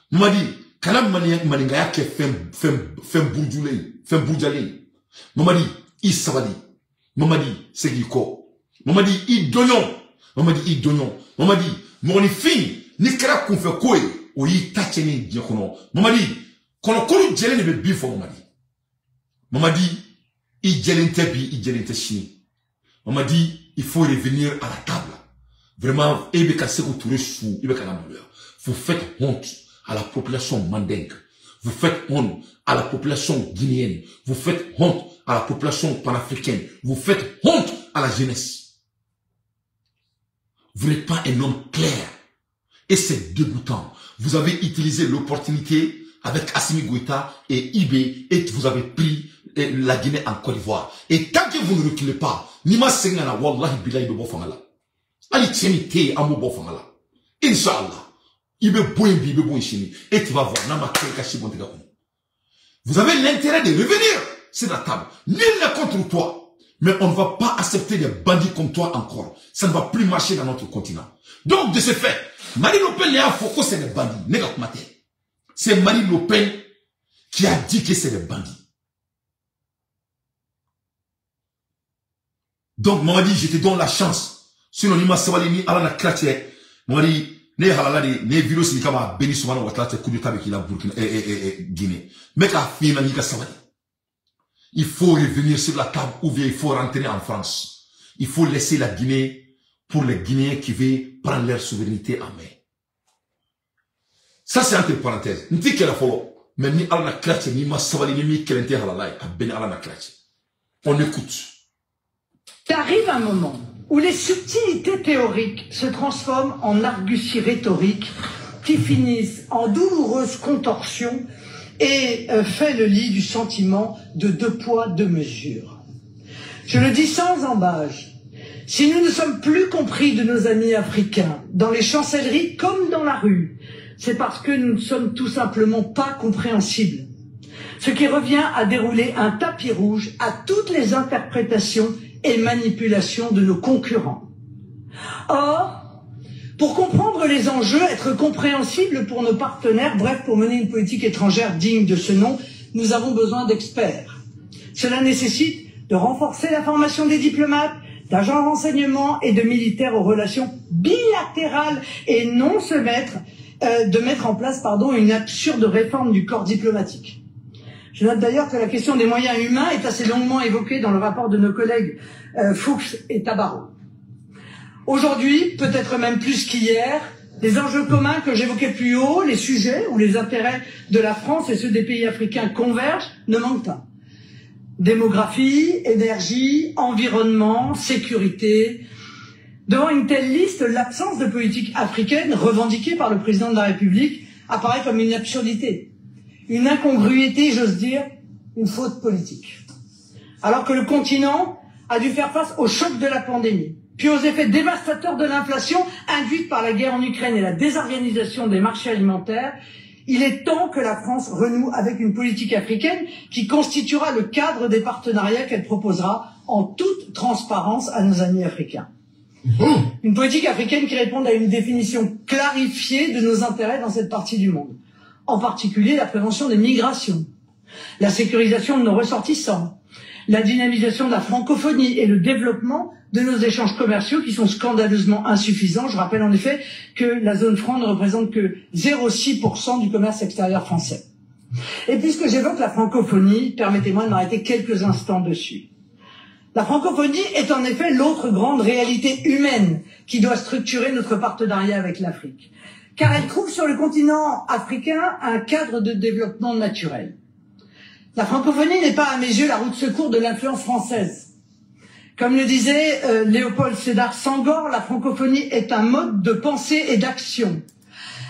Speaker 1: Mamadi, kana maningaya ke fem bourdiale. Mamadi, i sabali. Mamadi, segiko. Mamadi, i donyon. Mamadi, i donyon. Mamadi, moni fin, ni kera konfe koe, o yi tacheni diakono. Mamadi, kono kolu jele ne be bifo Mamadi. Mamadi, i jelente bi, i jelente chini. Mamadi, il faut revenir à la table. Vraiment, vous faites honte à la population mandingue. Vous faites honte à la population guinéenne. Vous faites honte à la population panafricaine. Vous faites honte à la jeunesse. Vous n'êtes pas un homme clair. Et c'est dégoûtant. Vous avez utilisé l'opportunité avec Assimi Goïta et Ibé et vous avez pris la Guinée en Côte d'Ivoire. Et tant que vous ne reculez pas, Nima Sengana, Wallahi Bilaï Bebo Fangala. Ali tieni te amu bo fangala. Inch'Allah. Ibe boimbi, ibe boinchini. Et tu vas voir, nama kelka shibonte gakou. Vous avez l'intérêt de revenir sur la table. Nul n'est contre toi. Mais on ne va pas accepter des bandits comme toi encore. Ça ne va plus marcher dans notre continent. Donc, de ce fait, Marine Le Pen, Léa Foucault, c'est des bandits. Négat matin. C'est Marine Le Pen qui a dit que c'est des bandits. Donc, Mamadi, je te donne la chance. Sinon, Nima Sabali ni ala na kratie. Mamadi, ne halala de, ne virus ni kama beni soumana watlate coup d'état avec la Burkina, Guinée. Mais qu'à finir, Nika Sabali. Il faut revenir sur la table ou bien il faut rentrer en France. Il faut laisser la Guinée pour les Guinéens qui veulent prendre leur souveraineté en main. Ça, c'est entre parenthèses. N'ti qu'elle a follow. Mais ni ala na kratie, ni ma Sabali, ni mi kelente halala, a beni ala na kratie. On écoute.
Speaker 2: Il arrive un moment où les subtilités théoriques se transforment en arguties rhétoriques qui finissent en douloureuses contorsions et fait le lit du sentiment de 2 poids, 2 mesures. Je le dis sans embâge, si nous ne sommes plus compris de nos amis africains, dans les chancelleries comme dans la rue, c'est parce que nous ne sommes tout simplement pas compréhensibles. Ce qui revient à dérouler un tapis rouge à toutes les interprétations et manipulation de nos concurrents. Or, pour comprendre les enjeux, être compréhensible pour nos partenaires, bref, pour mener une politique étrangère digne de ce nom, nous avons besoin d'experts. Cela nécessite de renforcer la formation des diplomates, d'agents de renseignement et de militaires aux relations bilatérales et non de mettre en place une absurde réforme du corps diplomatique. Je note d'ailleurs que la question des moyens humains est assez longuement évoquée dans le rapport de nos collègues Fuchs et Tabarot. Aujourd'hui, peut-être même plus qu'hier, les enjeux communs que j'évoquais plus haut, les sujets où les intérêts de la France et ceux des pays africains convergent, ne manquent pas. Démographie, énergie, environnement, sécurité. Devant une telle liste, l'absence de politique africaine revendiquée par le président de la République apparaît comme une absurdité. Une incongruité, j'ose dire, une faute politique. Alors que le continent a dû faire face au choc de la pandémie, puis aux effets dévastateurs de l'inflation induite par la guerre en Ukraine et la désorganisation des marchés alimentaires, il est temps que la France renoue avec une politique africaine qui constituera le cadre des partenariats qu'elle proposera en toute transparence à nos amis africains. Une politique africaine qui réponde à une définition clarifiée de nos intérêts dans cette partie du monde. En particulier la prévention des migrations, la sécurisation de nos ressortissants, la dynamisation de la francophonie et le développement de nos échanges commerciaux qui sont scandaleusement insuffisants. Je rappelle en effet que la zone franc ne représente que 0,6% du commerce extérieur français. Et puisque j'évoque la francophonie, permettez-moi de m'arrêter quelques instants dessus. La francophonie est en effet l'autre grande réalité humaine qui doit structurer notre partenariat avec l'Afrique, car elle trouve sur le continent africain un cadre de développement naturel. La francophonie n'est pas à mes yeux la roue de secours de l'influence française. Comme le disait Léopold Sédar Senghor, la francophonie est un mode de pensée et d'action,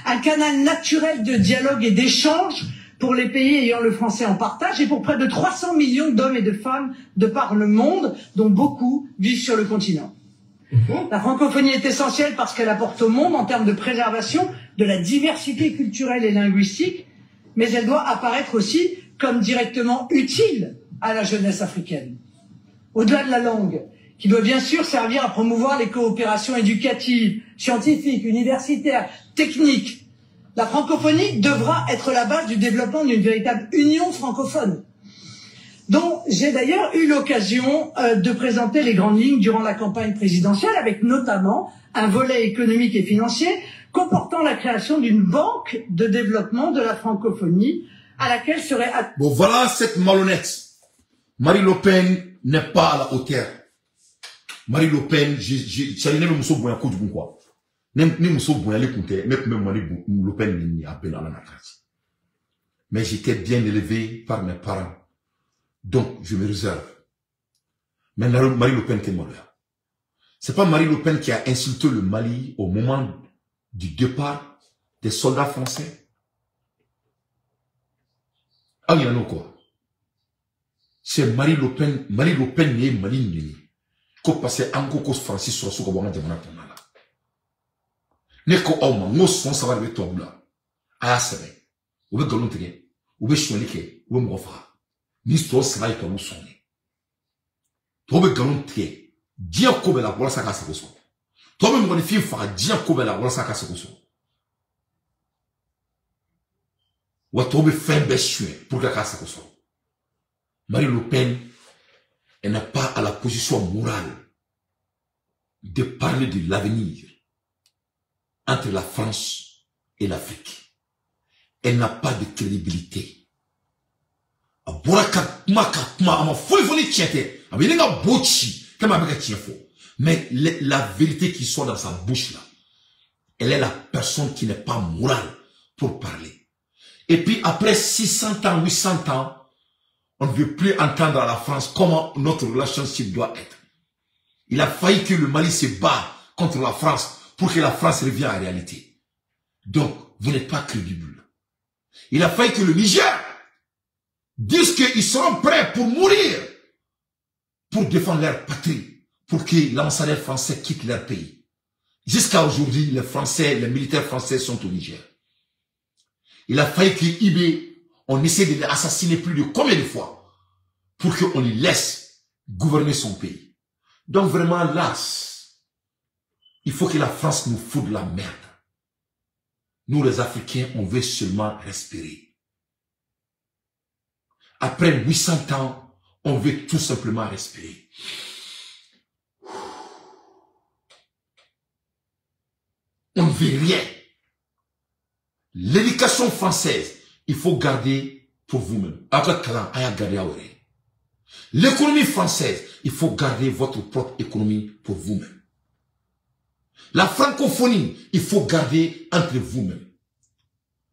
Speaker 2: un canal naturel de dialogue et d'échange pour les pays ayant le français en partage et pour près de 300 millions d'hommes et de femmes de par le monde, dont beaucoup vivent sur le continent. La francophonie est essentielle parce qu'elle apporte au monde en termes de préservation de la diversité culturelle et linguistique, mais elle doit apparaître aussi comme directement utile à la jeunesse africaine. Au-delà de la langue, qui doit bien sûr servir à promouvoir les coopérations éducatives, scientifiques, universitaires, techniques, la francophonie devra être la base du développement d'une véritable union francophone, dont j'ai d'ailleurs eu l'occasion de présenter les grandes lignes durant la campagne présidentielle, avec notamment un volet économique et financier comportant la création d'une banque de développement de la francophonie à laquelle serait...
Speaker 1: Bon, voilà cette malhonnête. Marine Le Pen n'est pas à la hauteur. Marine Le Pen, j'ai ne me souviens pas de quoi. Ne me souviens pas de Marine Le Pen n'est pas dans la nature. Mais j'étais bien élevé par mes parents. Donc, je me réserve. Mais Marine Le Pen qui est malheur. C'est pas Marine Le Pen qui a insulté le Mali au moment du départ des soldats français. Ah, il y en a quoi? C'est Marine Le Pen n'est Mali n'est. Qu'on passe encore cause Francis sur ce qu'on va dire maintenant. Ne ko awma ngo son savoir be tobla. Aya sebe. Ou be galon tege. Ou be chouelike. Ou be mofa. Ni so sera to mo sonne. To be galon tege. Dia ko be la wala saka sakoso. To be mo fi fa dia ko be la wala saka sakoso. Ou to be fin be choué pour ka sakoso. Marine Le Pen, elle n'a pas à la position morale de parler de l'avenir entre la France et l'Afrique. Elle n'a pas de crédibilité. Mais la vérité qui sort dans sa bouche là, elle est la personne qui n'est pas morale pour parler. Et puis après 600 ans, 800 ans, on ne veut plus entendre à la France comment notre relationship doit être. Il a failli que le Mali se bat contre la France pour que la France revienne en réalité. Donc, vous n'êtes pas crédible. Il a failli que le Niger dise qu'ils seront prêts pour mourir, pour défendre leur patrie, pour que l'ambassadeur français quitte leur pays. Jusqu'à aujourd'hui, les Français, les militaires français sont au Niger. Il a failli que IB, on essaie de l'assassiner plus de combien de fois pour qu'on lui laisse gouverner son pays. Donc vraiment là, il faut que la France nous foute la merde. Nous les Africains, on veut seulement respirer. Après 800 ans, on veut tout simplement respirer. On ne veut rien. L'éducation française, il faut garder pour vous-même. L'économie française, il faut garder votre propre économie pour vous-même. La francophonie, il faut garder entre vous-même.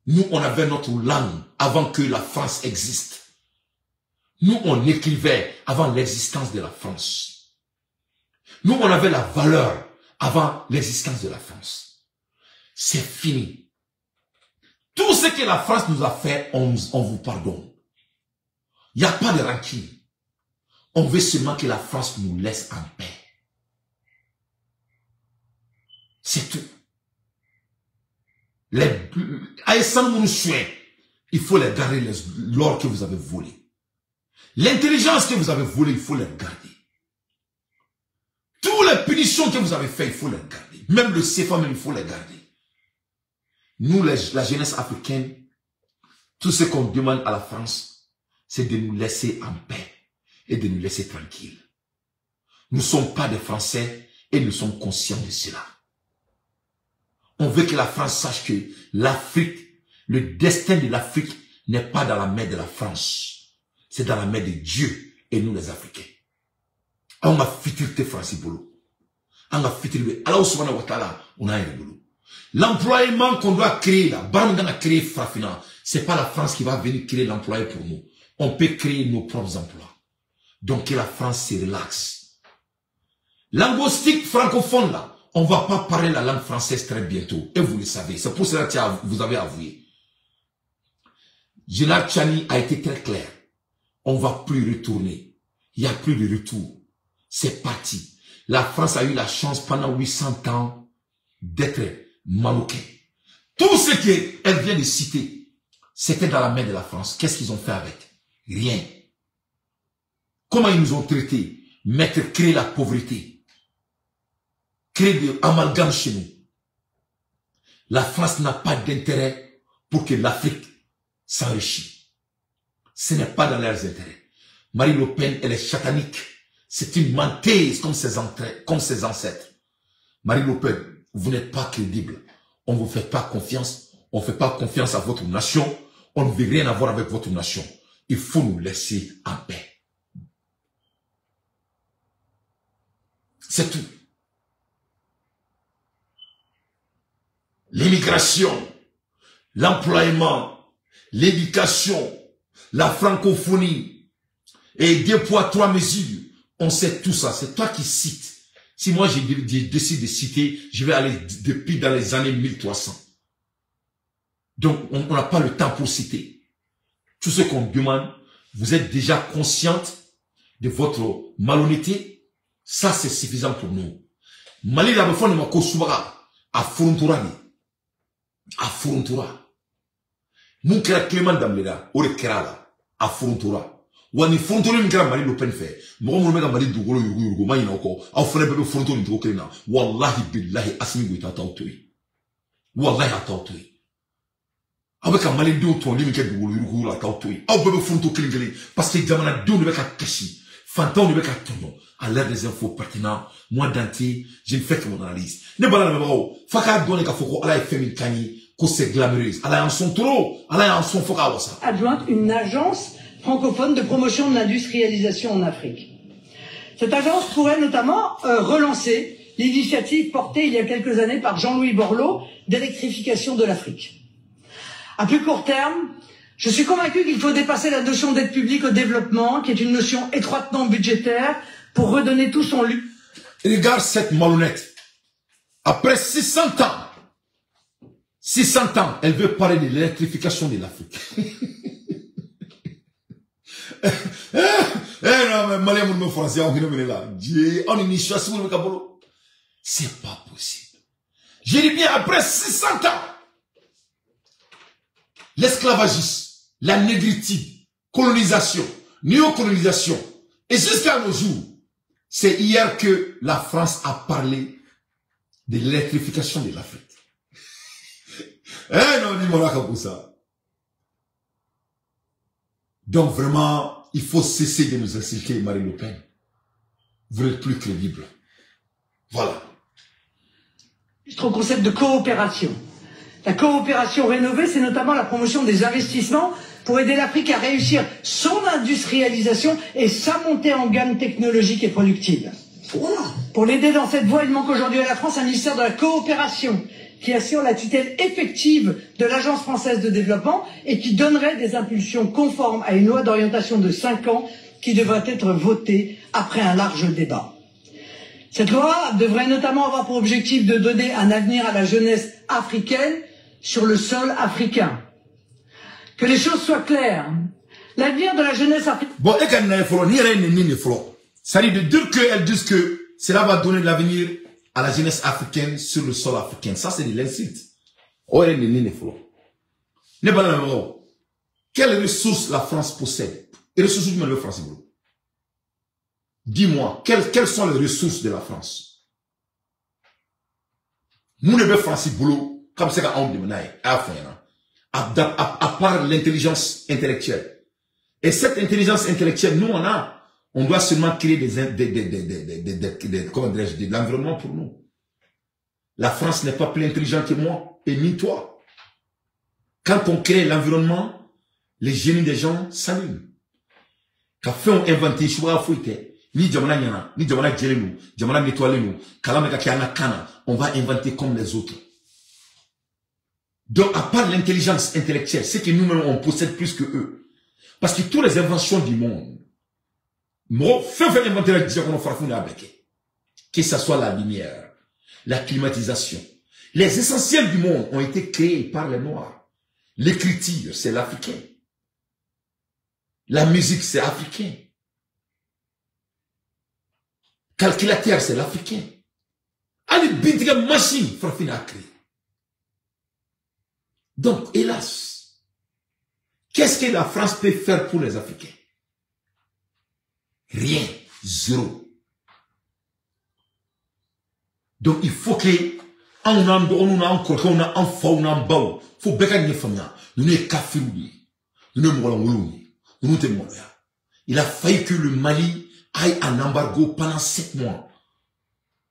Speaker 1: Nous, on avait notre langue avant que la France existe. Nous, on écrivait avant l'existence de la France. Nous, on avait la valeur avant l'existence de la France. C'est fini. Tout ce que la France nous a fait, on vous pardonne. Il n'y a pas de rancune. On veut seulement que la France nous laisse en paix. C'est tout. Il faut les garder, l'or que vous avez volé. L'intelligence que vous avez volée, il faut les garder. Toutes les punitions que vous avez faites, il faut les garder. Même le CFA, il faut les garder. Nous, la jeunesse africaine, tout ce qu'on demande à la France, c'est de nous laisser en paix et de nous laisser tranquilles. Nous ne sommes pas des Français et nous sommes conscients de cela. On veut que la France sache que l'Afrique, le destin de l'Afrique n'est pas dans la main de la France. C'est dans la main de Dieu et nous les Africains. On a fitilité France Bolo. On a fitilité. Alors, subhanahu wa ta'ala, on a un boulot. L'employement qu'on doit créer là, Baramdan a créé Frafina, c'est pas la France qui va venir créer l'employé pour nous. On peut créer nos propres emplois. Donc que la France se relaxe. Linguistique francophone là, on va pas parler la langue française très bientôt. Et vous le savez. C'est pour cela que vous avez avoué. Général Tchani a été très clair. On va plus retourner. Il n'y a plus de retour. C'est parti. La France a eu la chance pendant 800 ans d'être marocain. Tout ce qu'elle vient de citer, c'était dans la main de la France. Qu'est-ce qu'ils ont fait avec? Rien. Comment ils nous ont traités? Créer la pauvreté. Créer de l'amalgame chez nous. La France n'a pas d'intérêt pour que l'Afrique s'enrichisse. Ce n'est pas dans leurs intérêts. Marine Le Pen, elle est satanique. C'est une menteuse comme ses ancêtres. Marine Le Pen, vous n'êtes pas crédible. On ne vous fait pas confiance. On ne fait pas confiance à votre nation. On ne veut rien avoir avec votre nation. Il faut nous laisser en paix. C'est tout. L'immigration, l'employement, l'éducation, la francophonie et 2 poids 3 mesures. On sait tout ça. C'est toi qui cites. Si moi je décide de citer, je vais aller depuis dans les années 1300. Donc on n'a pas le temps pour citer. Tout ce qu'on demande, vous êtes déjà consciente de votre malhonnêteté. Ça c'est suffisant pour nous. Mali la befone mako subara a furunturani. A furuntura. Mun kera Clément Damleda, ore kerala a furuntura. Wani furuntura min kera Mali Le Pen fait. Mo mo mega Mali dugolo yugo ma yina ko. Aw fere bebe furuntura nto kelena. Wallahi billahi asmi guita tawtoyi. Wallahi atawtoyi. Avec un Mali de ton limite de Goulou la Tautoui. Au bébé Fonto Kilingeli, parce que Jamana Dou ne veut qu'à Kashi, Fanton ne veut qu'à Tono. À l'air des infos pertinents, moi d'anti, j'ai fait mon analyse. Ne balade me bao, Faka donne qu'à Foko, à la FM Kani, que c'est glamoureuse. À la en son trop, à la en son Foka Wassa.
Speaker 2: Adjointe une agence francophone de promotion de l'industrialisation en Afrique. Cette agence pourrait notamment relancer l'initiative portée il y a quelques années par Jean-Louis Borloo d'électrification de l'Afrique. À plus court terme, je suis convaincu qu'il faut dépasser la notion d'aide publique au développement, qui est une notion étroitement budgétaire, pour redonner tout son luxe.
Speaker 1: Regarde cette malhonnête. Après 600 ans, elle veut parler de l'électrification de l'Afrique. Non, mais Malien, mon français, on est là. On initiation, c'est pas possible. Je dis bien, après 600 ans, l'esclavagisme, la négritude, colonisation, néocolonisation, et jusqu'à nos jours, c'est hier que la France a parlé de l'électrification de l'Afrique. Non, dis-moi là pour ça. Donc vraiment, il faut cesser de nous insulter, Marine Le Pen. Vous n'êtes plus crédible. Voilà.
Speaker 2: Au concept de coopération. La coopération rénovée, c'est notamment la promotion des investissements pour aider l'Afrique à réussir son industrialisation et sa montée en gamme technologique et productive. Voilà. Pour l'aider dans cette voie, il manque aujourd'hui à la France un ministère de la coopération qui assure la tutelle effective de l'Agence française de développement et qui donnerait des impulsions conformes à une loi d'orientation de 5 ans qui devrait être votée après un large débat. Cette loi devrait notamment avoir pour objectif de donner un avenir à la jeunesse africaine sur le sol africain. Que les choses soient claires. L'avenir de la jeunesse africaine...
Speaker 1: Bon, ça veut dire qu'elles disent que cela va donner l'avenir à la jeunesse africaine sur le sol africain. Ça, c'est de l'insulte. Quelles ressources la France possède? Et ressources du le France. Dis-moi, quelles sont les ressources de la France? Nous ne France boulot comme c'est qu'on demande à part l'intelligence intellectuelle. Et cette intelligence intellectuelle, nous on a On doit seulement créer comment dirais-je, de l'environnement pour nous. La France n'est pas plus intelligente que moi, et ni toi. Quand on crée l'environnement, les génies des gens s'allument. Quand on invente choix fouité, ni jamana nyana, ni jamana djelenu, jamana nettoyenu, kalameka kiana kana, on va inventer comme les autres. Donc, à part l'intelligence intellectuelle, c'est que nous-mêmes, on possède plus que eux. Parce que toutes les inventions du monde, que ce soit la lumière, la climatisation, les essentiels du monde ont été créés par les Noirs. L'écriture, c'est l'Africain. La musique, c'est africain. Calculateur, c'est l'Africain. Allez, bidiga machine, Farfine a créé. Donc, hélas, qu'est-ce que la France peut faire pour les Africains? Rien, zéro. Donc, il faut que, il a fallu que le Mali aille en embargo pendant 7 mois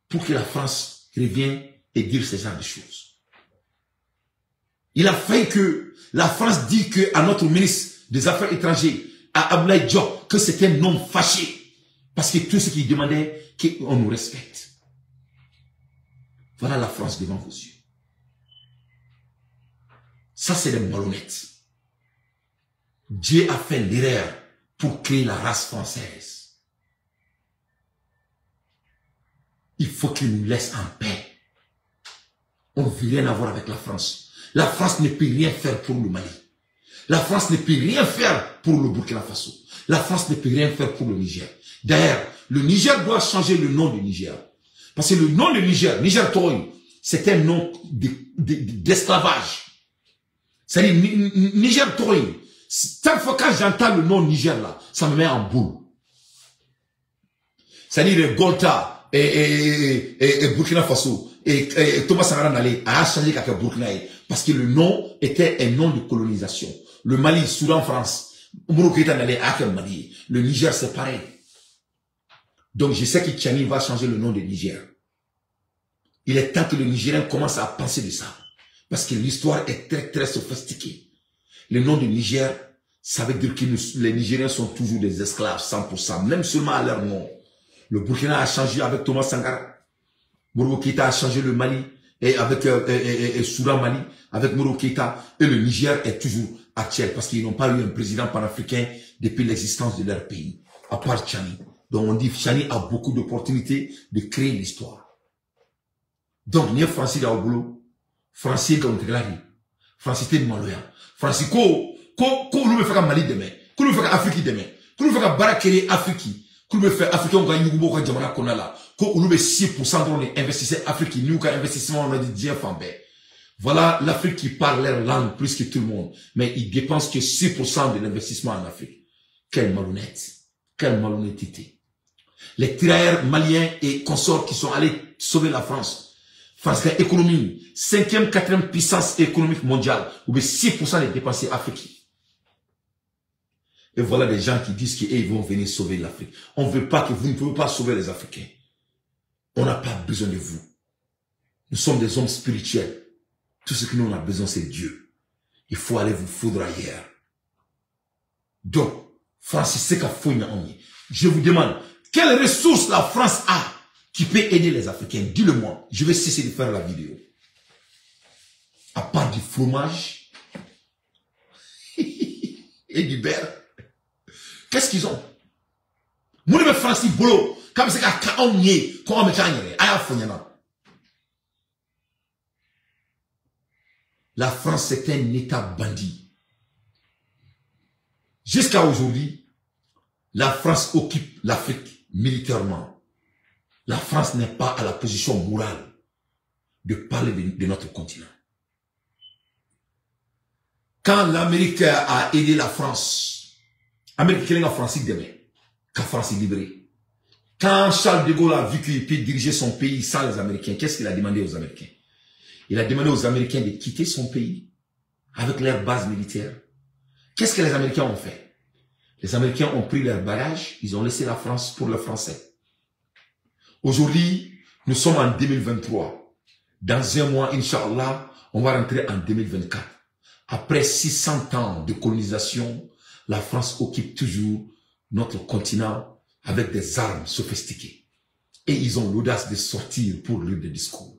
Speaker 1: pour que la France revienne et dire ce genre de choses. Il a fallu que la France dise à notre ministre des Affaires étrangères, à Abdoulaye Diop, que c'était un homme fâché. Parce que tout ce qu'il demandait, qu'on nous respecte. Voilà la France devant vos yeux. Ça, c'est des malhonnêtes. Dieu a fait l'erreur pour créer la race française. Il faut qu'il nous laisse en paix. On ne veut rien avoir avec la France. La France ne peut rien faire pour le Mali. La France ne peut rien faire pour le Burkina Faso. La France ne peut rien faire pour le Niger. D'ailleurs, le Niger doit changer le nom du Niger. Parce que le nom du Niger, Niger Toy, c'est un nom d'esclavage. C'est-à-dire, Niger Toy, tant fois quand j'entends le nom Niger là, ça me met en boule. C'est-à-dire, Golta et Burkina Faso, et Thomas Sankara Nalé a changé avec Burkina, parce que le nom était un nom de colonisation. Le Mali, Soudan, France, le Niger, c'est pareil. Donc, je sais que Tchani va changer le nom de Niger. Il est temps que le Nigérien commence à penser de ça. Parce que l'histoire est très, très sophistiquée. Le nom de Niger, ça veut dire que les Nigériens sont toujours des esclaves, 100%, même seulement à leur nom. Le Burkina a changé avec Thomas Sankara. Moro Keïta a changé le Mali, et avec Soudan Mali, avec Moro Keïta, et le Niger est toujours actuel, parce qu'ils n'ont pas eu un président panafricain depuis l'existence de leur pays, à part Tchani. Donc on dit que Tchani a beaucoup d'opportunités de créer l'histoire. Donc, il y a Francis Daoubolo, Francis Gaunteglari, Francis Tedmaloya, Francis Ko nous me fait Mali demain, Ko nous fait Afrique demain, Ko nous fait Barakere Afrique, Ko nous fait Afrique, on gagne Yugo Jamana Konala, Ko nous fait 6% dans les investisseurs africains, nous, quand investissement, on a dit Dien Fambé. Voilà l'Afrique qui parle leur langue plus que tout le monde, mais ils dépensent que 6% de l'investissement en Afrique. Quelle malhonnête, quelle malhonnêteté. Les tirailleurs maliens et consorts qui sont allés sauver la France, France, l'économie, 5e, 4e puissance économique mondiale, où 6% des dépenses africains. Et voilà des gens qui disent qu'ils vont venir sauver l'Afrique. On ne veut pas que vous ne pouvez pas sauver les Africains. On n'a pas besoin de vous. Nous sommes des hommes spirituels. Tout ce que nous on a besoin, c'est Dieu. Il faut aller vous foudre ailleurs. Donc, Francis Seka Fouina, je vous demande, quelles ressources la France a qui peut aider les Africains? Dis-le-moi. Je vais cesser de faire la vidéo. À part du fromage et du beurre. Qu'est-ce qu'ils ont? Moi, je Francis Bolo, comme c'est qu'on la France, c'est un État bandit. Jusqu'à aujourd'hui, la France occupe l'Afrique militairement. La France n'est pas à la position morale de parler de notre continent. Quand l'Amérique a aidé la France, l'Amérique a France demain, quand France est libérée. Quand Charles de Gaulle a vu qu'il peut diriger son pays sans les Américains, qu'est-ce qu'il a demandé aux Américains? Il a demandé aux Américains de quitter son pays avec leur base militaire. Qu'est-ce que les Américains ont fait? Les Américains ont pris leur barrage, ils ont laissé la France pour les Français. Aujourd'hui, nous sommes en 2023. Dans un mois, Inch'Allah, on va rentrer en 2024. Après 600 ans de colonisation, la France occupe toujours notre continent avec des armes sophistiquées. Et ils ont l'audace de sortir pour lire des discours.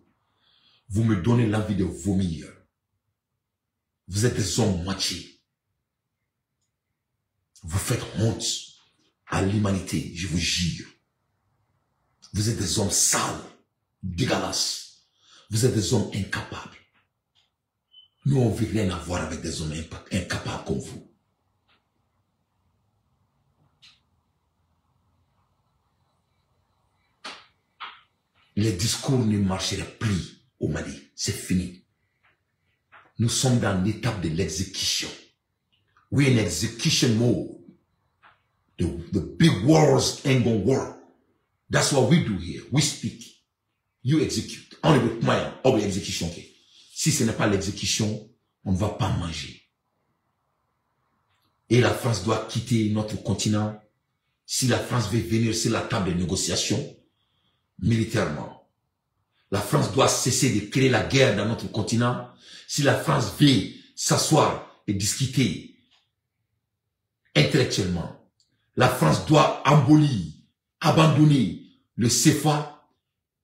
Speaker 1: Vous me donnez l'envie de vomir. Vous êtes des hommes moitiés. Vous faites honte à l'humanité, je vous jure. Vous êtes des hommes sales, dégueulasses. Vous êtes des hommes incapables. Nous, on ne veut rien avoir avec des hommes incapables comme vous. Les discours ne marcheraient plus au Mali. C'est fini. Nous sommes dans l'étape de l'exécution. We're in execution mode. The big wars ain't gonna work. That's what we do here. We speak. You execute. On est with moyen. On est exécution. Si ce n'est pas l'exécution, on ne va pas manger. Et la France doit quitter notre continent. Si la France veut venir sur la table de négociation, militairement, la France doit cesser de créer la guerre dans notre continent. Si la France veut s'asseoir et discuter intellectuellement, la France doit abolir, abandonner le CFA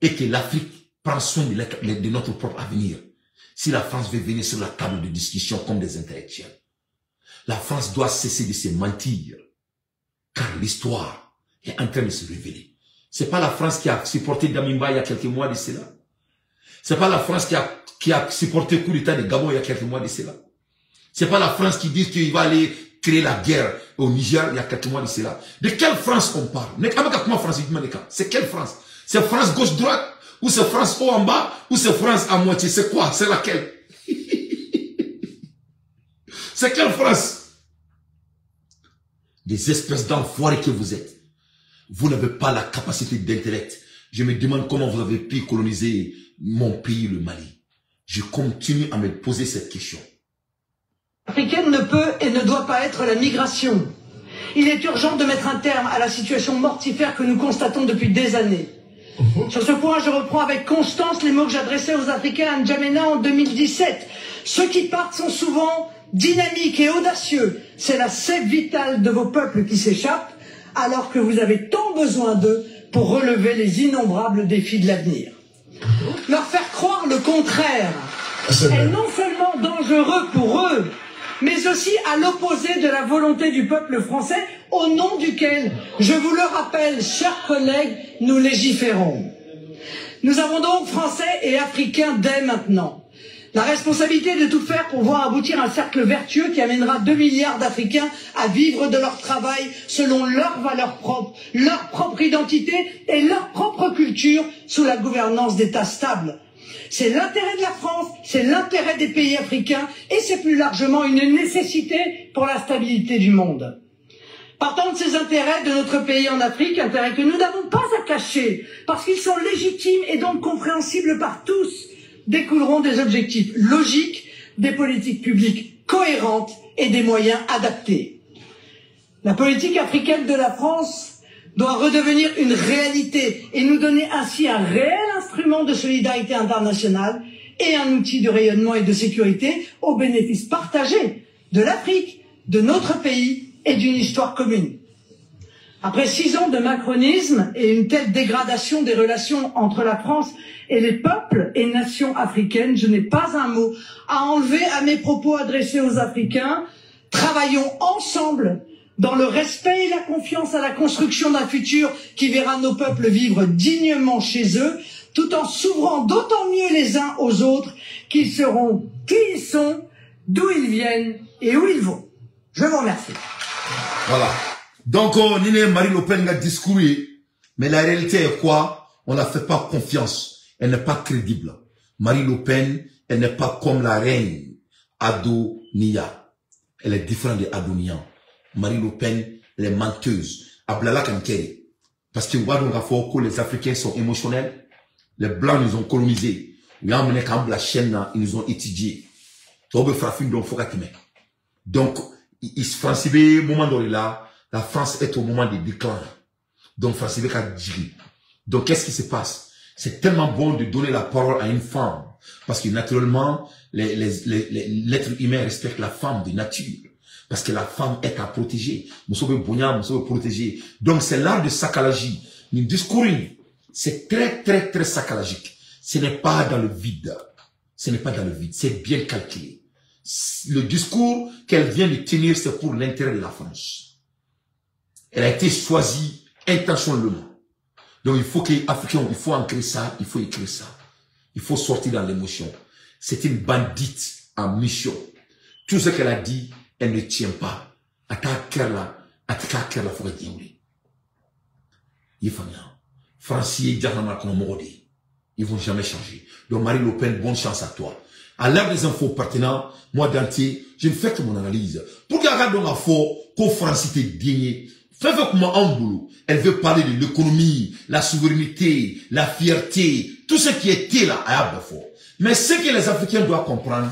Speaker 1: et que l'Afrique prenne soin de notre propre avenir. Si la France veut venir sur la table de discussion comme des intellectuels, la France doit cesser de se mentir, car l'histoire est en train de se révéler. C'est pas la France qui a supporté Damimba il y a quelques mois de cela. C'est pas la France qui a supporté le coup d'État de Gabon il y a quelques mois de cela. C'est pas la France qui dit qu'il va aller créer la guerre au Niger il y a quelques mois de cela. De quelle France on parle? C'est quelle France? C'est France gauche-droite? Ou c'est France haut en bas? Ou c'est France à moitié? C'est quoi? C'est laquelle? C'est quelle France? Des espèces d'enfoirés que vous êtes. Vous n'avez pas la capacité d'intellect. Je me demande comment vous avez pu coloniser mon pays, le Mali. Je continue à me poser cette question.
Speaker 2: Africaine ne peut et ne doit pas être la migration. Il est urgent de mettre un terme à la situation mortifère que nous constatons depuis des années. Sur ce point, je reprends avec constance les mots que j'adressais aux Africains à N'Djamena en 2017. Ceux qui partent sont souvent dynamiques et audacieux. C'est la sève vitale de vos peuples qui s'échappe, alors que vous avez tant besoin d'eux pour relever les innombrables défis de l'avenir. Leur faire croire le contraire est non seulement dangereux pour eux, mais aussi à l'opposé de la volonté du peuple français, au nom duquel, je vous le rappelle, chers collègues, nous légiférons. Nous avons donc, Français et Africains, dès maintenant, la responsabilité de tout faire pour voir aboutir un cercle vertueux qui amènera 2 milliards d'Africains à vivre de leur travail selon leurs valeurs propres, leur propre identité et leur propre culture sous la gouvernance d'États stables. C'est l'intérêt de la France, c'est l'intérêt des pays africains et c'est plus largement une nécessité pour la stabilité du monde. Partant de ces intérêts de notre pays en Afrique, intérêts que nous n'avons pas à cacher, parce qu'ils sont légitimes et donc compréhensibles par tous, découleront des objectifs logiques, des politiques publiques cohérentes et des moyens adaptés. La politique africaine de la France doit redevenir une réalité et nous donner ainsi un réel instrument de solidarité internationale et un outil de rayonnement et de sécurité au bénéfice partagé de l'Afrique, de notre pays et d'une histoire commune. Après 6 ans de macronisme et une telle dégradation des relations entre la France et les peuples et nations africaines, je n'ai pas un mot à enlever à mes propos adressés aux Africains. Travaillons ensemble dans le respect et la confiance à la construction d'un futur qui verra nos peuples vivre dignement chez eux, tout en s'ouvrant d'autant mieux les uns aux autres qu'ils seront qui ils sont, d'où ils viennent et où ils vont. Je vous remercie.
Speaker 1: Voilà. Donc, Marie Le Pen a discours, mais la réalité est quoi? On ne la fait pas confiance. Elle n'est pas crédible. Marie Le Pen, elle n'est pas comme la reine Adonia. Elle est différente de Adonia. Marie Le Pen, elle est menteuse. Ablala Kankere. Parce que les Africains sont émotionnels. Les Blancs nous ont colonisés. Ils ont amené la chaîne, ils nous ont étudiés. Donc, ils se franciment, moment là, La France est au moment des déclins. Donc, France est à Djiri. Donc, qu'est-ce qui se passe? C'est tellement bon de donner la parole à une femme. Parce que naturellement, l'être humain respecte la femme de nature. Parce que la femme est à protéger. Nous sommes protéger. Donc, c'est l'art de Sakalaji. Le discours, c'est très, très, très sakalagique. Ce n'est pas dans le vide. Ce n'est pas dans le vide. C'est bien calculé. Le discours qu'elle vient de tenir, c'est pour l'intérêt de la France. Elle a été choisie intentionnellement. Donc, il faut que les Africains, il faut ancrer ça, il faut écrire ça. Il faut sortir dans l'émotion. C'est une bandite en mission. Tout ce qu'elle a dit, elle ne tient pas. Ils vont jamais changer. Donc, Marine Le Pen, bonne chance à toi. À l'heure des infos pertinents, moi, Dante, je ne fais que mon analyse. Pour qu'elle regarde ma foi, qu'au France, c'est digne. Fais comment en boulot. Elle veut parler de l'économie, la souveraineté, la fierté, tout ce qui était là à Abafo. Mais ce que les Africains doivent comprendre,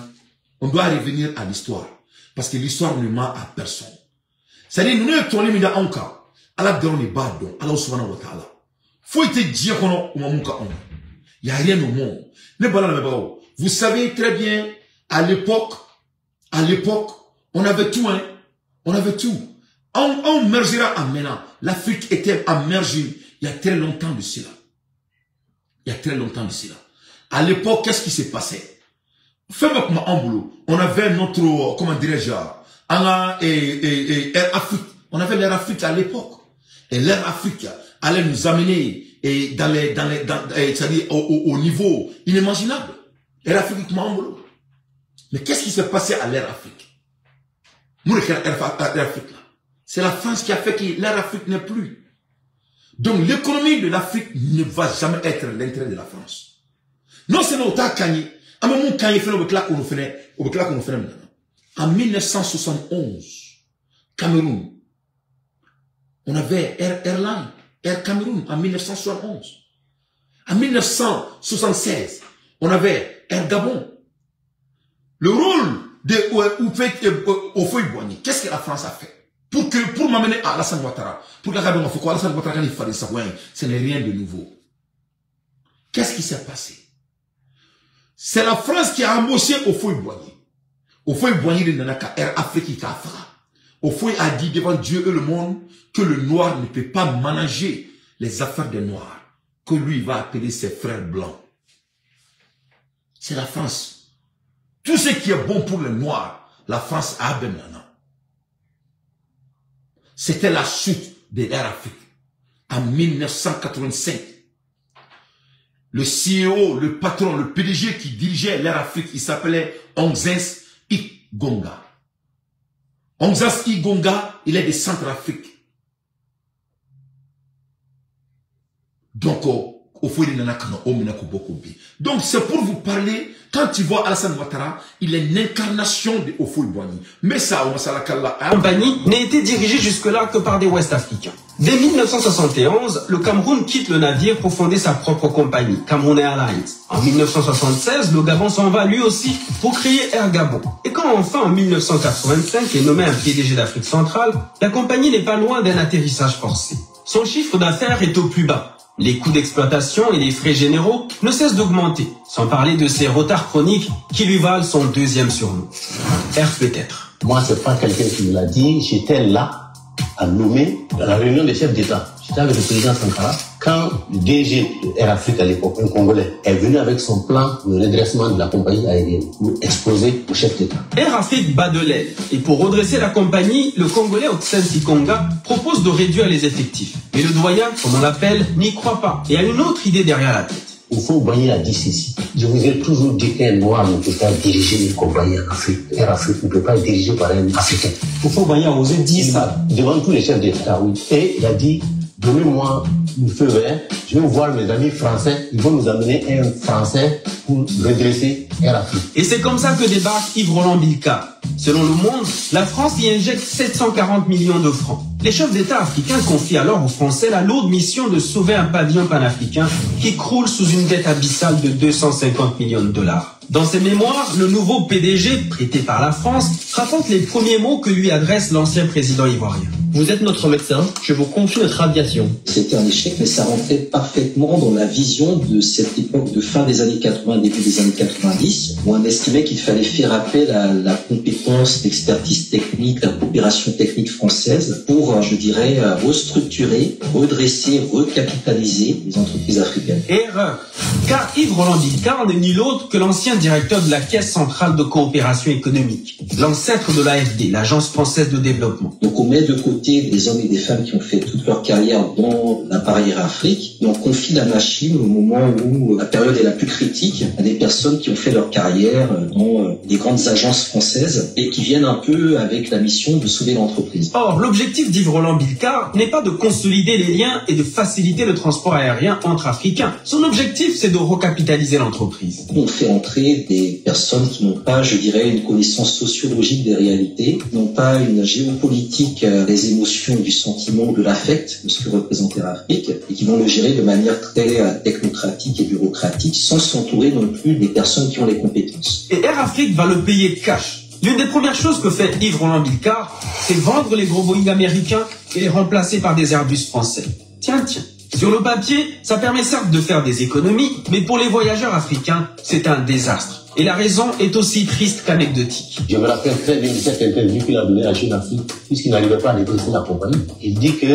Speaker 1: on doit revenir à l'histoire. Parce que l'histoire ne ment à personne. C'est-à-dire, nous ne tournons pas en cas. À la dernière base, à la subhanahu wa ta'ala. Faut être dit qu'on a un cas. Il n'y a rien au monde. Vous savez très bien, à l'époque, on avait tout, hein. On avait tout. On mergera en maintenant. L'Afrique était immergée il y a très longtemps de cela. Il y a très longtemps de cela. À l'époque, qu'est-ce qui s'est passé? Fais-moi en boulot. On avait notre, comment dirais-je, Air Afrique. On avait l'Air Afrique à l'époque. Et l'Air Afrique allait nous amener c'est-à-dire au niveau inimaginable. L'Air Afrique, en boulot. Mais qu'est-ce qui s'est passé à l'Air Afrique? C'est la France qui a fait que l'Air Afrique n'est plus. Donc l'économie de l'Afrique ne va jamais être l'intérêt de la France. Non, c'est notre Kanye. À un moment, quand il fait le claque qu'on fait maintenant. En 1971, Cameroun, on avait Air Cameroun en 1971. En 1976, on avait Air Gabon. Le rôle de Houphouët-Boigny, qu'est-ce que la France a fait? Pour m'amener à Alassane Ouattara, pour que Alassane Ouattara, quand il fallait savoir, ce n'est rien de nouveau. Qu'est-ce qui s'est passé? C'est la France qui a embauché Houphouët-Boigny. Houphouët-Boigny de Nanaka, Air Afrique Kafra. Houphouët a dit devant Dieu et le monde que le noir ne peut pas manager les affaires des noirs, que lui va appeler ses frères blancs. C'est la France. Tout ce qui est bon pour les noirs, la France a abandonné. C'était la chute de l'Air Afrique. En 1985, le CEO, le patron, le PDG qui dirigeait l'Air Afrique, il s'appelait Ongzens Igonga. Ongzens Igonga, il est de Centrafrique. Donc, donc c'est pour vous parler, quand tu vois Alassane Ouattara, il est l'incarnation de Houphouët-Boigny. Mais ça,
Speaker 3: la compagnie n'a été dirigée jusque-là que par des Ouest-Africains. Dès 1971, le Cameroun quitte le navire pour fonder sa propre compagnie, Cameroun Airlines. En 1976, le Gabon s'en va lui aussi pour créer Air Gabon. Et quand enfin en 1985 est nommé un PDG d'Afrique centrale, la compagnie n'est pas loin d'un atterrissage forcé. Son chiffre d'affaires est au plus bas. Les coûts d'exploitation et les frais généraux ne cessent d'augmenter, sans parler de ses retards chroniques qui lui valent son deuxième surnom. Air peut-être.
Speaker 4: Moi, c'est pas quelqu'un qui me l'a dit. J'étais là à nommer à la réunion des chefs d'État. J'étais avec le président Sankara. Quand le DG de Air Afrique à l'époque, un Congolais, est venu avec son plan de redressement de la compagnie aérienne pour exposer au chef d'État.
Speaker 3: Air Afrique bat de l'aile. Et pour redresser la compagnie, le Congolais Ongzens Igonga propose de réduire les effectifs. Mais le doyen, comme on l'appelle, n'y croit pas et a une autre idée derrière la tête.
Speaker 4: Houphouët-Boigny a dit ceci. Je vous ai toujours dit qu'un noir ne peut pas diriger une compagnie en Afrique. Air Afrique ne peut pas être dirigé par un Africain. Houphouët-Boigny a osé dire ça devant tous les chefs d'État. Oui. Et il a dit, donnez-moi le feu vert, je vais voir mes amis français, ils vont nous amener un Français pour redresser Air Afrique.
Speaker 3: Et c'est comme ça que débarque Yves-Roland Bilka. Selon Le Monde, la France y injecte 740 millions de francs. Les chefs d'État africains confient alors aux Français la lourde mission de sauver un pavillon panafricain qui croule sous une dette abyssale de 250 millions de dollars. Dans ses mémoires, le nouveau PDG, prêté par la France, raconte les premiers mots que lui adresse l'ancien président ivoirien.
Speaker 5: Vous êtes notre médecin, je vous confie notre radiation.
Speaker 4: C'était un échec, mais ça rentrait parfaitement dans la vision de cette époque de fin des années 80, début des années 90, où on estimait qu'il fallait faire appel à la compétence, l'expertise technique, la coopération technique française pour, je dirais, restructurer, redresser, recapitaliser les entreprises africaines.
Speaker 3: Erreur, car Yves Roland Bilkar n'est nul autre que l'ancien directeur de la Caisse centrale de coopération économique, l'ancêtre de l'AFD, l'Agence française de développement.
Speaker 4: Donc on met de côté des hommes et des femmes qui ont fait toute leur carrière dans l'appareil Air Afrique et on confie la machine au moment où la période est la plus critique à des personnes qui ont fait leur carrière dans des grandes agences françaises et qui viennent un peu avec la mission de sauver l'entreprise.
Speaker 3: Or, l'objectif d'Yves Roland Bilkar n'est pas de consolider les liens et de faciliter le transport aérien entre Africains. Son objectif, c'est de recapitaliser l'entreprise.
Speaker 4: On fait entrer des personnes qui n'ont pas, je dirais, une connaissance sociologique des réalités, qui n'ont pas une géopolitique des émotions, du sentiment, de l'affect, de ce que représente Air Afrique, et qui vont le gérer de manière très technocratique et bureaucratique, sans s'entourer non plus des personnes qui ont les compétences.
Speaker 3: Et Air Afrique va le payer cash. L'une des premières choses que fait Yves Roland Bilkar, c'est vendre les gros Boeing américains et les remplacer par des Airbus français. Tiens. Sur le papier, ça permet certes de faire des économies, mais pour les voyageurs africains, c'est un désastre. Et la raison est aussi triste qu'anecdotique.
Speaker 4: Je me rappelle très bien de cette interview qu'il a donnée à Jeune Afrique, puisqu'il n'arrivait pas à négocier la compagnie. Il dit que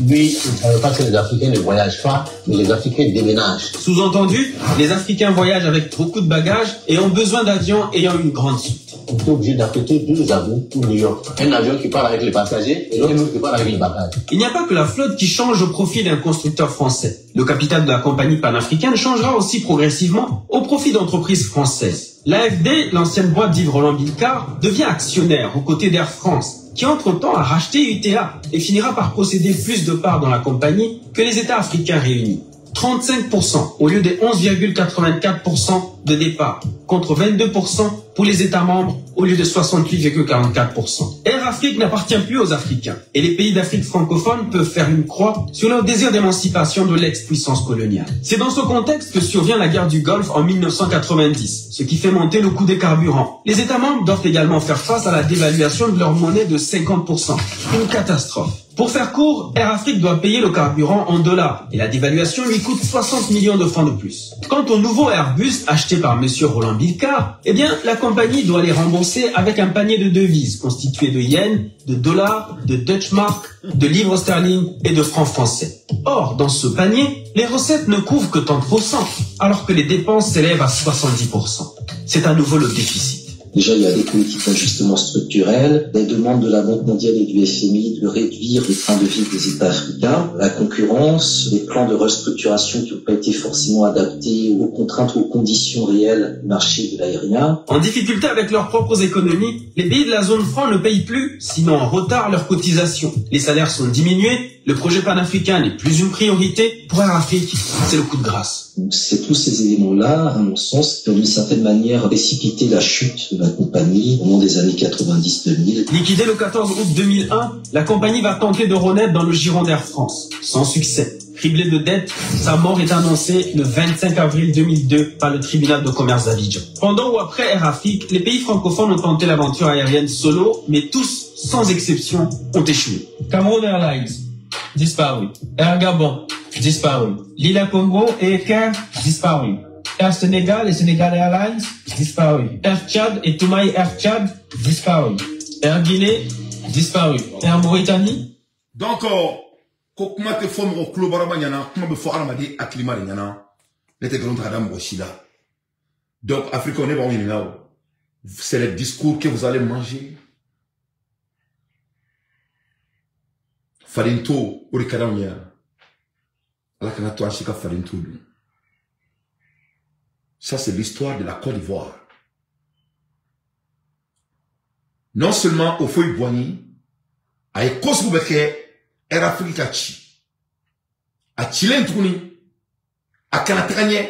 Speaker 4: lui, il ne savait pas que les Africains ne voyagent pas, mais les Africains déménagent.
Speaker 3: Sous-entendu, les Africains voyagent avec beaucoup de bagages et ont besoin d'avions ayant une grande suite.
Speaker 4: On est obligé d'affecter 2 avions pour New York. Un avion qui part avec les passagers et l'autre qui part avec les bagages.
Speaker 3: Il n'y a pas que la flotte qui change au profit d'un constructeur français. Le capital de la compagnie panafricaine changera aussi progressivement au profit d'entreprises françaises. L'AFD, l'ancienne boîte d'Yves Roland Bilkar, devient actionnaire aux côtés d'Air France, qui entre-temps a racheté UTA et finira par posséder plus de parts dans la compagnie que les États africains réunis. 35% au lieu des 11,84% de départ, contre 22% pour les États membres au lieu de 68,44%. Air Afrique n'appartient plus aux Africains et les pays d'Afrique francophone peuvent faire une croix sur leur désir d'émancipation de l'ex-puissance coloniale. C'est dans ce contexte que survient la guerre du Golfe en 1990, ce qui fait monter le coût des carburants. Les États membres doivent également faire face à la dévaluation de leur monnaie de 50%. Une catastrophe. Pour faire court, Air Afrique doit payer le carburant en dollars et la dévaluation lui coûte 60 millions de francs de plus. Quant au nouveau Airbus acheté par M. Roland Bilkar, eh bien, la compagnie doit les rembourser avec un panier de devises constitué de yens, de dollars, de Dutch mark, de livres sterling et de francs français. Or, dans ce panier, les recettes ne couvrent que 30%, alors que les dépenses s'élèvent à 70%. C'est à nouveau le déficit.
Speaker 4: Déjà, il y a des politiques d'ajustement structurel, des demandes de la Banque mondiale et du FMI de réduire les trains de vie des États africains, la concurrence, les plans de restructuration qui n'ont pas été forcément adaptés aux contraintes, aux conditions réelles du marché de l'aérien.
Speaker 3: En difficulté avec leurs propres économies, les pays de la zone franc ne payent plus, sinon en retard, leurs cotisations. Les salaires sont diminués, le projet panafricain n'est plus une priorité. Pour Air Afrique, c'est le coup de grâce.
Speaker 4: C'est tous ces éléments-là, à mon sens, qui ont d'une certaine manière précipité la chute de la compagnie au moment des années 90-2000.
Speaker 3: Liquidée le 14 août 2001, la compagnie va tenter de renaître dans le giron d'Air France. Sans succès. Criblée de dettes, sa mort est annoncée le 25 avril 2002 par le tribunal de commerce d'Abidjan. Pendant ou après Air Afrique, les pays francophones ont tenté l'aventure aérienne solo, mais tous, sans exception, ont échoué.
Speaker 6: Cameroun Airlines, disparu. Air Gabon, disparu. Lila Congo et Caire, disparu. Air Sénégal et Sénégal Airlines, disparu. Air Tchad et Toumaï Air Tchad, disparu. Air Guinée, disparu. Air Mauritanie.
Speaker 1: Donc, ko kuma te fo mo klo barama nyana kuma be fo alamadi aklima nyana nete galon ta dam roshida. Donc Afrique on est bon là. C'est le discours que vous allez manger. Farinto urikadamya. Ala kana to ashika farinto. Ça c'est l'histoire de la Côte d'Ivoire. Non seulement au feuille boigny a ekosbu beke Air Afrique a Chile Ntouni, a Kanataganye,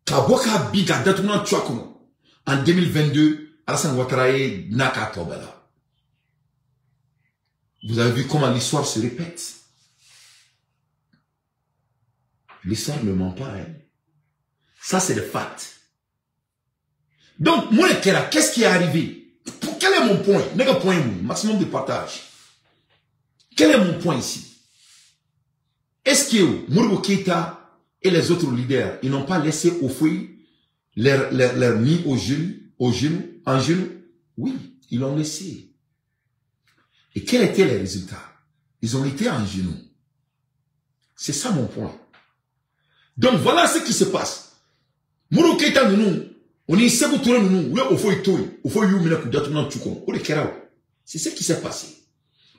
Speaker 1: Kaboka Biga Datuna Tchouakono. En 2022, Alassane Ouattara Naka Tobela. Vous avez vu comment l'histoire se répète. L'histoire ne ment pas, hein. Ça, c'est le fact. Donc, moi, qu'est-ce qui est arrivé? Quel est mon point? N'est-ce point, maximum de partage. Quel est mon point ici? Est-ce que Modibo Keïta et les autres leaders, ils n'ont pas laissé au fouet leur mis en genoux? Oui, ils l'ont laissé. Et quels étaient les résultats? Ils ont été en genoux. C'est ça mon point. Donc voilà ce qui se passe. Modibo Keïta nous, on est Sékou Touré nous, au fouet toi, au fouet Youmina Koudatounan Tchoukom, au Kerao. C'est ce qui s'est passé.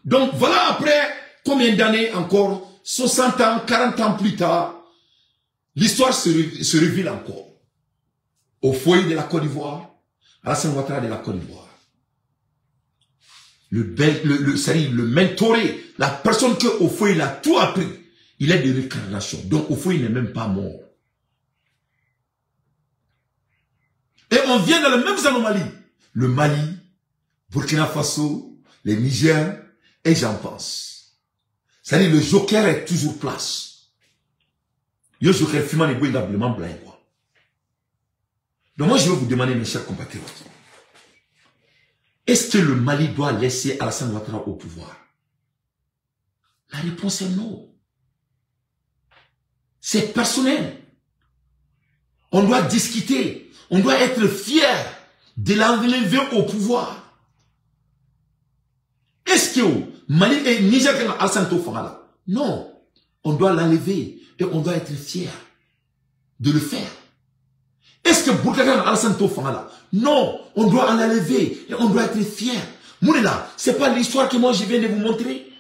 Speaker 1: Donc voilà après combien d'années encore, 60 ans, 40 ans plus tard, l'histoire se révèle encore. Au foyer de la Côte d'Ivoire, Alassane Ouattara de la Côte d'Ivoire. Le mentoré, la personne que au foyer il a tout appris, il est de réincarnation. Donc au foyer il n'est même pas mort. Et on vient dans les mêmes anomalies. Le Mali, Burkina Faso, les Niger, et j'en pense. C'est-à-dire le joker est toujours place. Le joker fumant les bouilles d'ablement blanc. Donc moi je vais vous demander, mes chers compatriotes, est-ce que le Mali doit laisser Alassane Ouattara au pouvoir? La réponse est non. C'est personnel. On doit discuter. On doit être fier de l'enlever au pouvoir. Est-ce que Mali et Niger qui ont Alassane Ouattara? Non. On doit l'enlever et on doit être fier de le faire. Est-ce que Burkina Faso Alassane Ouattara? Non. On doit l'enlever et on doit être fier. Mounela, c'est pas l'histoire que moi je viens de vous montrer.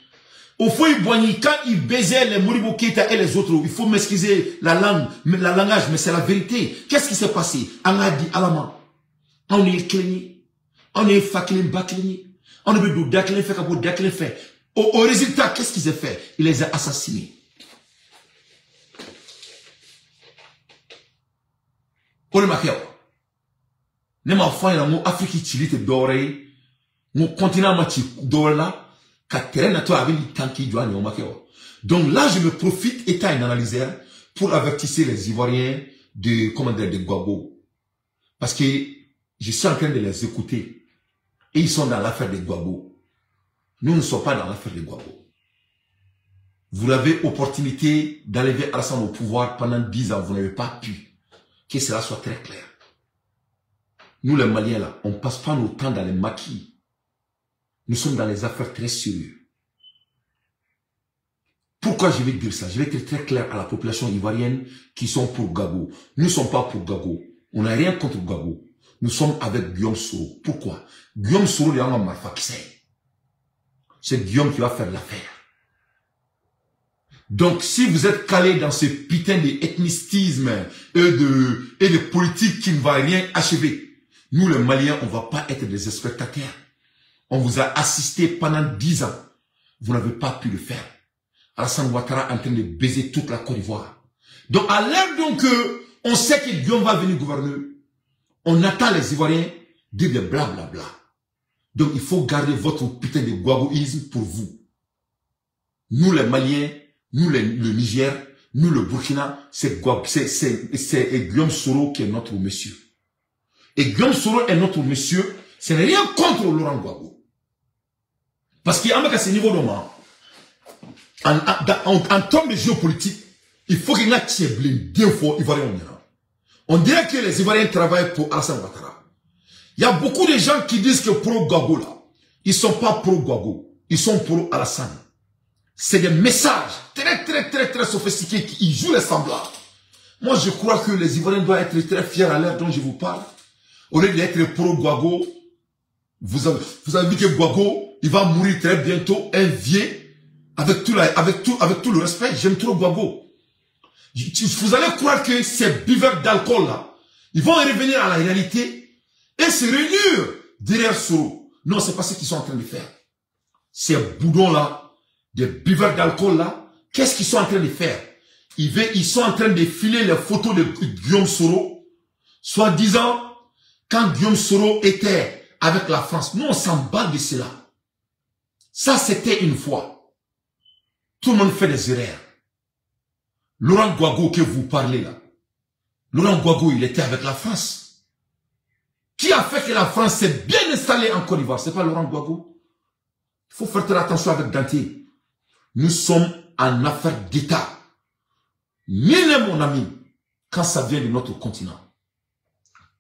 Speaker 1: Au fond, quand il baisait les Modibo Keïta et les autres, il faut m'excuser la langue, le langage, mais c'est la vérité. Qu'est-ce qui s'est passé? On a dit Alama. On est cligné. On est fakilé, bakilé. On est du dakilé fait kabou dakilé fait. Au résultat, qu'est-ce qu'il s'est fait? Il les a assassinés. On est marqué. Ne m'a fait un mot Afrique qui te doré. Mon continent m'a doré là. Donc là, je me profite, étant un analyseur, pour avertir les Ivoiriens de Gbagbo. Parce que je suis en train de les écouter. Et ils sont dans l'affaire de Gbagbo. Nous ne sommes pas dans l'affaire de Gbagbo. Vous avez opportunité d'enlever Alassane au pouvoir pendant 10 ans. Vous n'avez pas pu. Que cela soit très clair. Nous, les Maliens, là, on ne passe pas nos temps dans les maquis. Nous sommes dans les affaires très sérieuses. Pourquoi je vais dire ça? Je vais être très clair à la population ivoirienne qui sont pour Gbagbo. Nous ne sommes pas pour Gbagbo. On n'a rien contre Gbagbo. Nous sommes avec Guillaume Soro. Pourquoi? Guillaume Soro, il y a un marfa qui sait. C'est Guillaume qui va faire l'affaire. Donc, si vous êtes calé dans ce putain d'ethnicisme et de politique qui ne va rien achever, nous les Maliens, on ne va pas être des spectateurs. On vous a assisté pendant 10 ans. Vous n'avez pas pu le faire. Alassane Ouattara est en train de baiser toute la Côte d'Ivoire. Donc, à l'heure donc on sait que Guillaume va venir gouverner, on attend les Ivoiriens de dire blablabla. Donc, il faut garder votre putain de guagoïsme pour vous. Nous, les Maliens, nous, le Niger, nous, le Burkina, c'est Guillaume Soro qui est notre monsieur. Et Guillaume Soro est notre monsieur. Ce n'est rien contre Laurent Gbagbo. Parce qu'à ce niveau en termes de géopolitique, il faut qu'il y ait un deux fois Ivoirien. On dirait que les Ivoiriens travaillent pour Alassane Ouattara. Il y a beaucoup de gens qui disent que pro Gbagbo là, ils ne sont pas pro Gbagbo, ils sont pro Alassane. C'est des messages très sophistiqués qui jouent les semblables. Moi je crois que les Ivoiriens doivent être très fiers à l'heure dont je vous parle. Au lieu d'être pro Gbagbo, vous avez vu que Gbagbo, il va mourir très bientôt, un vieux, avec tout le respect. J'aime trop Gbagbo. Vous allez croire que ces buveurs d'alcool là, ils vont revenir à la réalité et se réunir derrière Soro. Non, c'est pas ce qu'ils sont en train de faire. Ces boudons là, des buveurs d'alcool là, qu'est-ce qu'ils sont en train de faire? Ils sont en train de filer les photos de Guillaume Soro, soi-disant, quand Guillaume Soro était avec la France. Nous, on s'en bat de cela. Ça, c'était une fois. Tout le monde fait des erreurs. Laurent Gbagbo que vous parlez là. Laurent Gbagbo, il était avec la France. Qui a fait que la France s'est bien installée en Côte d'Ivoire? C'est pas Laurent Gbagbo. Il faut faire très attention avec Danté. Nous sommes en affaire d'État. Nul n'est mon ami quand ça vient de notre continent.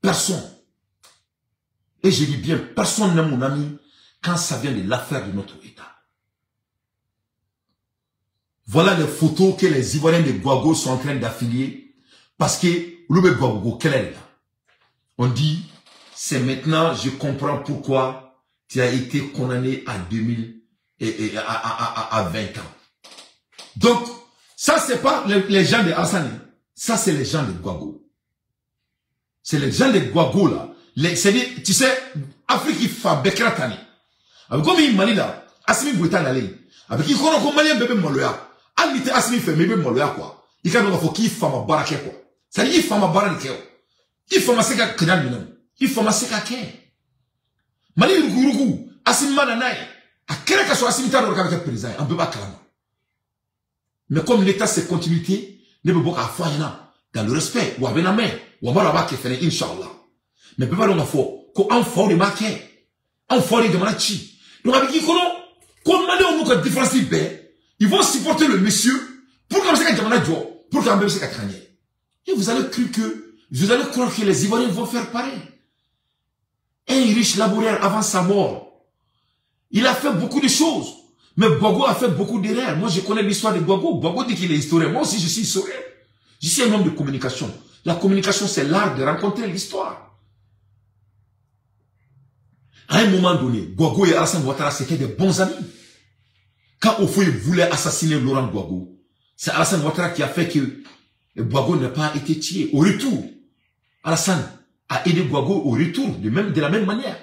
Speaker 1: Personne. Et je dis bien, personne n'est mon ami quand ça vient de l'affaire de notre État. Voilà les photos que les Ivoiriens de Guago sont en train d'affilier. Parce que, le Guago, quelle est là? On dit, c'est maintenant, je comprends pourquoi tu as été condamné à 2000 à 20 ans. Donc, ça c'est pas les gens de Alassane, ça c'est les gens de Guago. C'est les gens de Guago là. C'est-à-dire, tu sais, Afrique il fait Bekratani. Avec comme il m'a là, Assimi Goïta n'allait. Avec qui qu'on a comme malien bébé moloya. Alite Assimi fait bébé moloya quoi. Il y a donc faut qu'il fasse ma barake quoi. C'est-à-dire il fait ma barake quoi. Il faut ma seka kenan minam. Il faut ma seka ken. Mali rugu Assimi mananaï. À quel cas soit Assimi tard avec président, on peut pas clamer. Mais comme l'État c'est continuité, ne peut pas faire dans le respect ou avec la main ou avoir la bague fait inchallah. Mais peut pas donc faut qu'on fort de marquer, on fort de marquer. Donc avec qui qu'on comme on nous que différence ils vont supporter le monsieur pour comme ça qu'il y a job, pour quand même c'est qu'à et vous allez croire que les Ivoiriens vont faire pareil. Un riche laboureur avant sa mort, il a fait beaucoup de choses. Mais Guago a fait beaucoup d'erreurs. Moi, je connais l'histoire de Guago. Guago dit qu'il est historien. Moi aussi, je suis historien. Je suis un homme de communication. La communication, c'est l'art de rencontrer l'histoire. À un moment donné, Guago et Alassane Ouattara, c'était des bons amis. Quand Ofoye voulait assassiner Laurent Guago, c'est Alassane Ouattara qui a fait que Guago n'a pas été tué. Au retour, Alassane a aidé Guago au retour, de la même manière.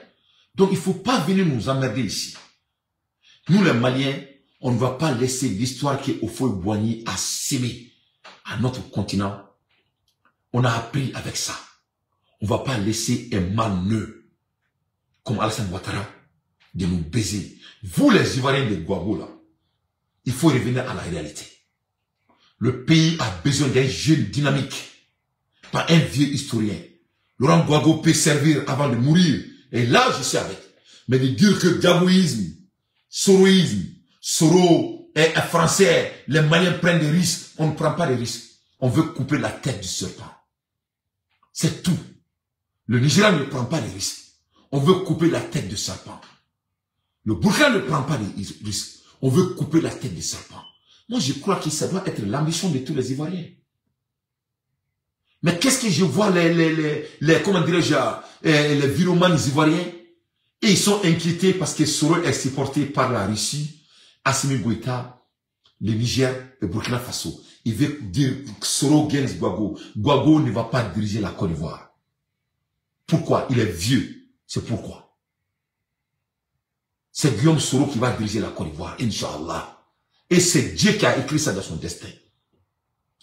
Speaker 1: Donc, il ne faut pas venir nous emmerder ici. Nous, les Maliens, on ne va pas laisser l'histoire que Ofoye Boigny a sémée à notre continent. On a appris avec ça. On ne va pas laisser un malneux comme Alassane Ouattara de nous baiser. Vous, les Ivoiriens de Guago, là, il faut revenir à la réalité. Le pays a besoin d'un jeune dynamique, pas un vieux historien. Laurent Guago peut servir avant de mourir. Et là, je suis avec. Mais de dire que Gaboïsme, Soroïsme, Soro est un Français, les Maliens prennent des risques. On ne prend pas de risques. On veut couper la tête du serpent. C'est tout. Le Nigeria ne prend pas de risques. On veut couper la tête du serpent. Le Burkina ne prend pas de risques. On veut couper la tête du serpent. Moi, je crois que ça doit être l'ambition de tous les Ivoiriens. Mais qu'est-ce que je vois comment dirais-je, les viromanes ivoiriens? Et ils sont inquiétés parce que Soro est supporté par la Russie, Assimi Goïta, le Niger et Burkina Faso. Il veut dire Soro gagne Guago. Guago ne va pas diriger la Côte d'Ivoire. Pourquoi? Il est vieux. C'est pourquoi. C'est Guillaume Soro qui va diriger la Côte d'Ivoire, Inch'Allah. Et c'est Dieu qui a écrit ça dans son destin.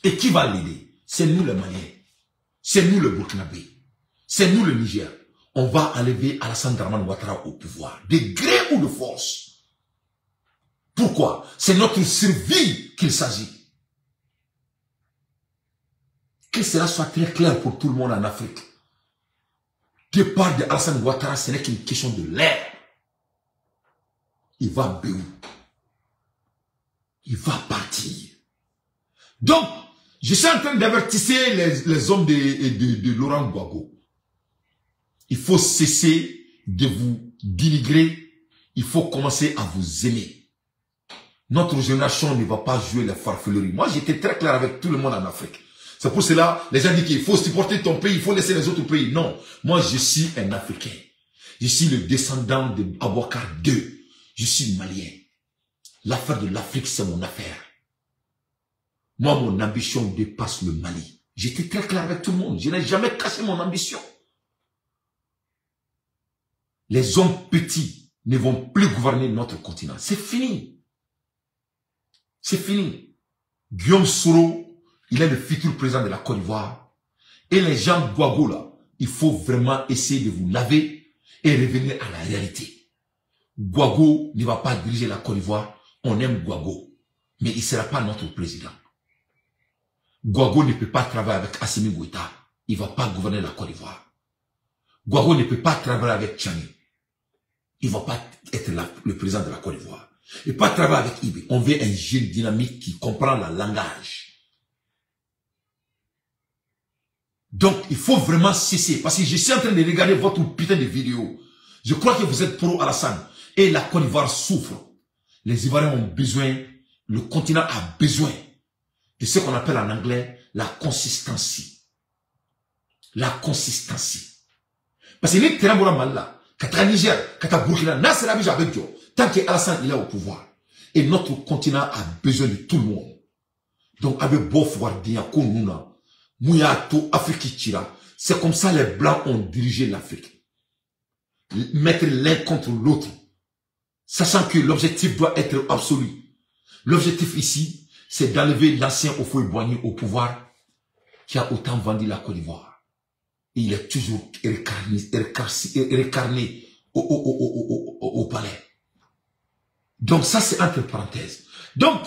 Speaker 1: Et qui va l'aider? C'est nous les Maliens. C'est nous le Burkinabé. C'est nous le Niger. On va enlever Alassane Dramane Ouattara au pouvoir, de gré ou de force. Pourquoi? C'est notre survie qu'il s'agit. Que cela soit très clair pour tout le monde en Afrique. Départ de Alassane Ouattara, ce n'est qu'une question de l'air. Il va béou. Il va partir. Donc, je suis en train d'avertir les hommes de Laurent Guago. Il faut cesser de vous dénigrer. Il faut commencer à vous aimer. Notre génération ne va pas jouer les farfelleries. Moi, j'étais très clair avec tout le monde en Afrique. C'est pour cela, les gens disent qu'il faut supporter ton pays, il faut laisser les autres pays. Non, moi, je suis un Africain. Je suis le descendant de Abouakar II. Je suis malien. L'affaire de l'Afrique, c'est mon affaire. Moi, mon ambition dépasse le Mali. J'étais très clair avec tout le monde. Je n'ai jamais caché mon ambition. Les hommes petits ne vont plus gouverner notre continent. C'est fini. C'est fini. Guillaume Soro, il est le futur président de la Côte d'Ivoire. Et les gens Guago là, il faut vraiment essayer de vous laver et revenir à la réalité. Guago ne va pas diriger la Côte d'Ivoire. On aime Guago. Mais il ne sera pas notre président. Guago ne peut pas travailler avec Assimi Goïta. Il ne va pas gouverner la Côte d'Ivoire. Guago ne peut pas travailler avec Tchani. Il ne va pas être le président de la Côte d'Ivoire. Et pas travailler avec IB. On veut un jeune dynamique qui comprend le langage. Donc, il faut vraiment cesser. Parce que je suis en train de regarder votre putain de vidéo. Je crois que vous êtes pro Alassane. Et la Côte d'Ivoire souffre. Les Ivoiriens ont besoin, le continent a besoin de ce qu'on appelle en anglais la consistency. La consistency. Parce que les terrains mal là, quand tu as Niger, quand tu as Burkina, Nasser Abidjan avec Dieu, tant que Alassane il est au pouvoir. Et notre continent a besoin de tout le monde. Donc, avec Bofoir, Diako, Nouna, Mouyato, Afrique Tira, c'est comme ça les Blancs ont dirigé l'Afrique. Mettre l'un contre l'autre. Sachant que l'objectif doit être absolu. L'objectif ici, c'est d'enlever l'ancien Houphouët-Boigny au pouvoir qui a autant vendu la Côte d'Ivoire. Et il est toujours récarné au palais. Donc ça, c'est entre parenthèses. Donc,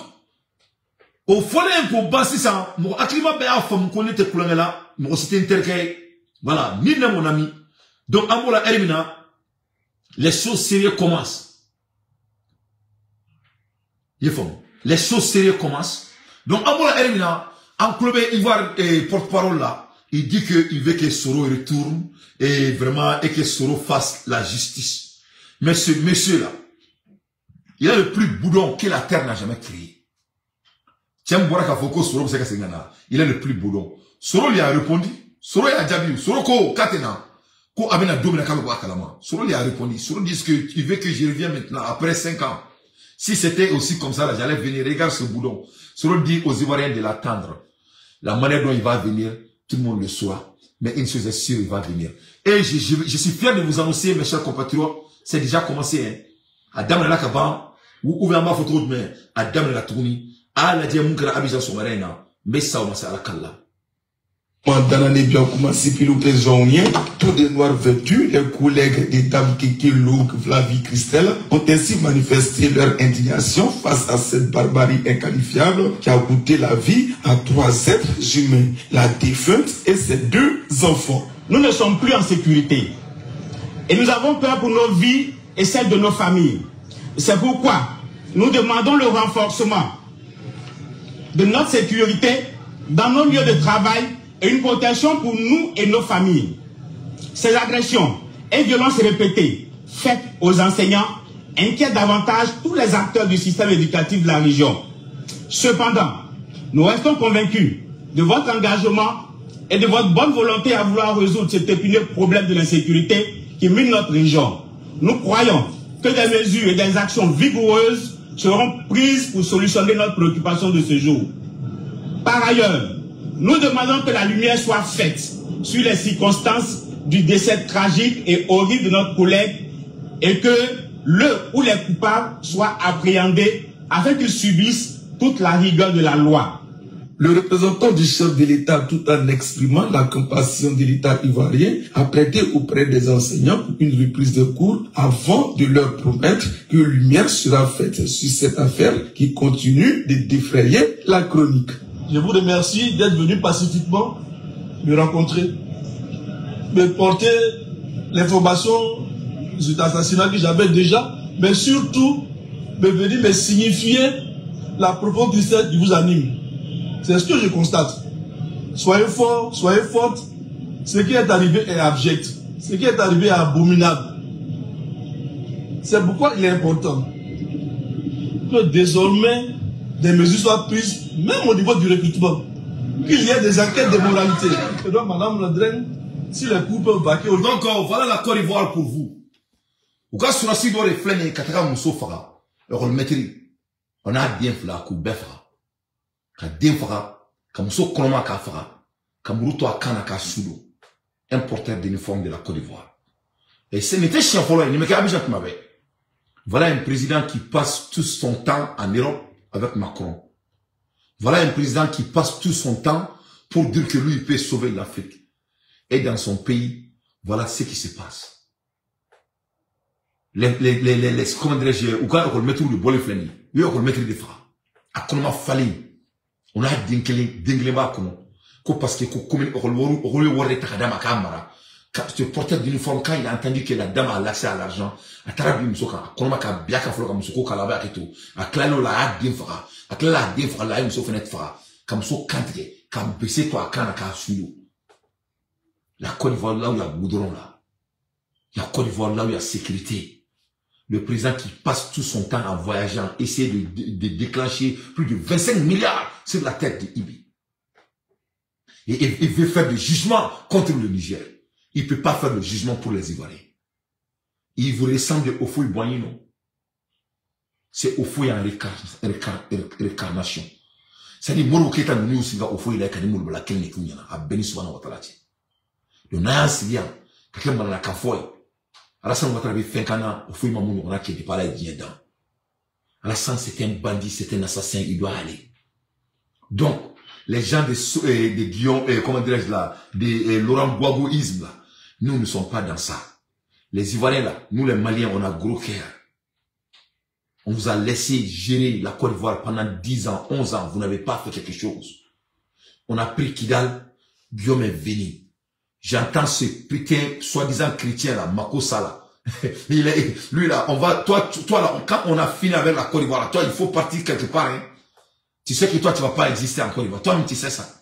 Speaker 1: au foyer pour passer ça, mon acclimat béa femme qu'on était coulé là, mon c'était interqué. Voilà, ni mon ami. Donc, à la Elimina, les choses sérieuses commencent. Les choses sérieuses commencent. Donc, à la Elimina, en club Ivoire et porte-parole là, il dit qu'il veut que Soro retourne et vraiment, et que Soro fasse la justice. Mais ce monsieur-là, il est le plus boudon que la terre n'a jamais créé. Tiens, il est le plus boudon. Soro lui a répondu. Soro a dit, Soro ko katena, ko amena domina kalwa kalama. Soro lui a répondu. Soro dit qu'il veut que je revienne maintenant après 5 ans. Si c'était aussi comme ça, j'allais venir. Regarde ce boudon. Soro dit aux Ivoiriens de l'attendre. La manière dont il va venir, tout le monde le saura. Mais une chose est sûre, il va venir. Et je suis fier de vous annoncer, mes chers compatriotes, c'est déjà commencé. Hein. Adam la Kaban, ou ouvrez ma photo de main, Adam la Tourni, à la Diamoukra Abidjan Somarena, mais ça, on à la Kalla.
Speaker 7: Pendant l'année bien commencé, puis le président, tous des noirs vêtus, les collègues d'État Kiki, Louk, Flavie, Christelle, ont ainsi manifesté leur indignation face à cette barbarie inqualifiable qui a coûté la vie à 3 êtres humains, la défunte et ses 2 enfants.
Speaker 8: Nous ne sommes plus en sécurité. Et nous avons peur pour nos vies et celles de nos familles. C'est pourquoi nous demandons le renforcement de notre sécurité dans nos lieux de travail et une protection pour nous et nos familles. Ces agressions et violences répétées faites aux enseignants inquiètent davantage tous les acteurs du système éducatif de la région. Cependant, nous restons convaincus de votre engagement et de votre bonne volonté à vouloir résoudre cet épineux problème de l'insécurité qui mine notre région. Nous croyons que des mesures et des actions vigoureuses seront prises pour solutionner notre préoccupation de ce jour. Par ailleurs, nous demandons que la lumière soit faite sur les circonstances du décès tragique et horrible de notre collègue et que le ou les coupables soient appréhendés afin qu'ils subissent toute la rigueur de la loi.
Speaker 7: Le représentant du chef de l'État, tout en exprimant la compassion de l'État ivoirien, a prêté auprès des enseignants pour une reprise de cours avant de leur promettre que lumière sera faite sur cette affaire qui continue de défrayer la chronique.
Speaker 9: Je vous remercie d'être venu pacifiquement me rencontrer, me porter l'information sur l'assassinat que j'avais déjà, mais surtout me venir me signifier la profonde tristesse qui vous anime. C'est ce que je constate. Soyez forts, soyez fortes. Ce qui est arrivé est abject. Ce qui est arrivé est abominable. C'est pourquoi il est important que désormais des mesures soient prises, même au niveau du recrutement. Qu'il y ait des enquêtes de moralité. Et donc, Madame Ledren, si les coups peuvent vaquer...
Speaker 1: Donc, voilà la Côte d'Ivoire pour vous. Au cas où on doit refléter, on le mettrait. On a bien fait la coupe beffra. Importeur d'uniforme de la Côte d'Ivoire. Et ce n'était chiant pour lui, voilà un président qui passe tout son temps en Europe avec Macron. Voilà un président qui passe tout son temps pour dire que lui il peut sauver l'Afrique. Et dans son pays, voilà ce qui se passe. Comment dirais-je, ou quand on le met tout le bol et flani, lui on le met des phrases. À comment fallait. On a dinglé ba kono ko parce que ko comme on le waré takadama kamara ce porteur d'uniforme, quand il a entendu que la dame a l'accès à l'argent, a tarabi musoka, konoma ka biaka folo ka musoko kalaba eto, a klano la a dinfara, a klano la dinfara la muso fenet fara, ka muso kantre, ka bese to a kana ka suyo. La Côte d'Ivoire là où il y a goudron là. La Côte d'Ivoire là où il y a sécurité. Le président qui passe tout son temps en voyageant, essaie de déclencher plus de 25 milliards sur la tête de Ibi. Et il veut faire des jugements contre le Niger. Il ne peut pas faire de jugement pour les Ivoiriens. Il vous ressemble au fouille Boigno. C'est au fouille en récarnation. C'est-à-dire, Moro Keta nous aussi va au fouille là, quand il m'a dit qu'il y a à Béni Souvana Watalati. Le Naya Syrian, quelqu'un m'a dit la Kafoy. Alassane Ouattara avait fait un an, au fouille Mamoun, on a qui était pas là, il vient dans. Alassane, c'est un bandit, c'est un assassin, il doit aller. Donc, les gens de Guillaume, comment dirais-je là, de Laurent Gbagboisme là, nous ne sommes pas dans ça. Les Ivoiriens là, nous les Maliens, on a gros cœur. On vous a laissé gérer la Côte d'Ivoire pendant 10 ans, 11 ans, vous n'avez pas fait quelque chose. On a pris Kidal, Guillaume est venu. J'entends ce putain, soi-disant chrétien là, Makossa là. Lui là, on va, toi là, quand on a fini avec la Côte d'Ivoire, toi il faut partir quelque part, hein. Tu sais que toi, tu vas pas exister en Côte d'Ivoire. Toi-même, tu sais ça.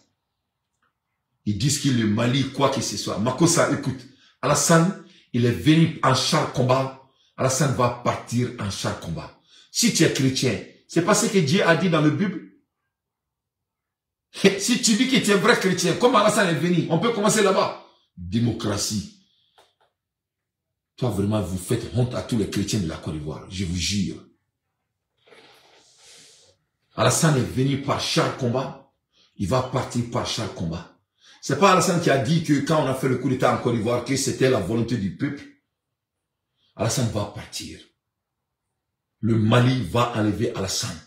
Speaker 1: Ils disent qu'il est le Mali, quoi que ce soit. Makossa, écoute. Alassane, il est venu en char combat. Alassane va partir en char combat. Si tu es chrétien, c'est pas ce que Dieu a dit dans le Bible. Si tu dis que tu es vrai chrétien, comme Alassane est venu, on peut commencer là-bas. Démocratie. Toi, vraiment, vous faites honte à tous les chrétiens de la Côte d'Ivoire. Je vous jure. Alassane est venu par char combat, il va partir par char combat. C'est pas Alassane qui a dit que quand on a fait le coup d'état en Côte d'Ivoire, que c'était la volonté du peuple. Alassane va partir. Le Mali va enlever Alassane.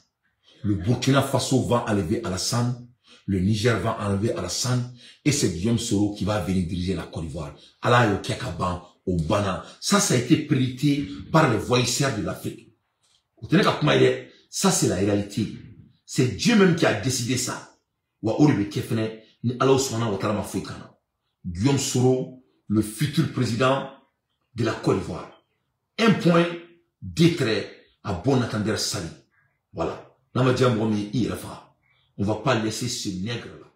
Speaker 1: Le Burkina Faso va enlever Alassane. Le Niger va enlever Alassane. Et c'est Guillaume Soro qui va venir diriger la Côte d'Ivoire. Alayo Kekaban, au Bana. Ça a été prédit par les voyageurs de l'Afrique. Vous tenez qu'à comment il est? Ça, c'est la réalité. C'est Dieu même qui a décidé ça. Guillaume Soro, le futur président de la Côte d'Ivoire. Un point, deux traits, à bon entendeur sali. Voilà. On va pas laisser ce nègre là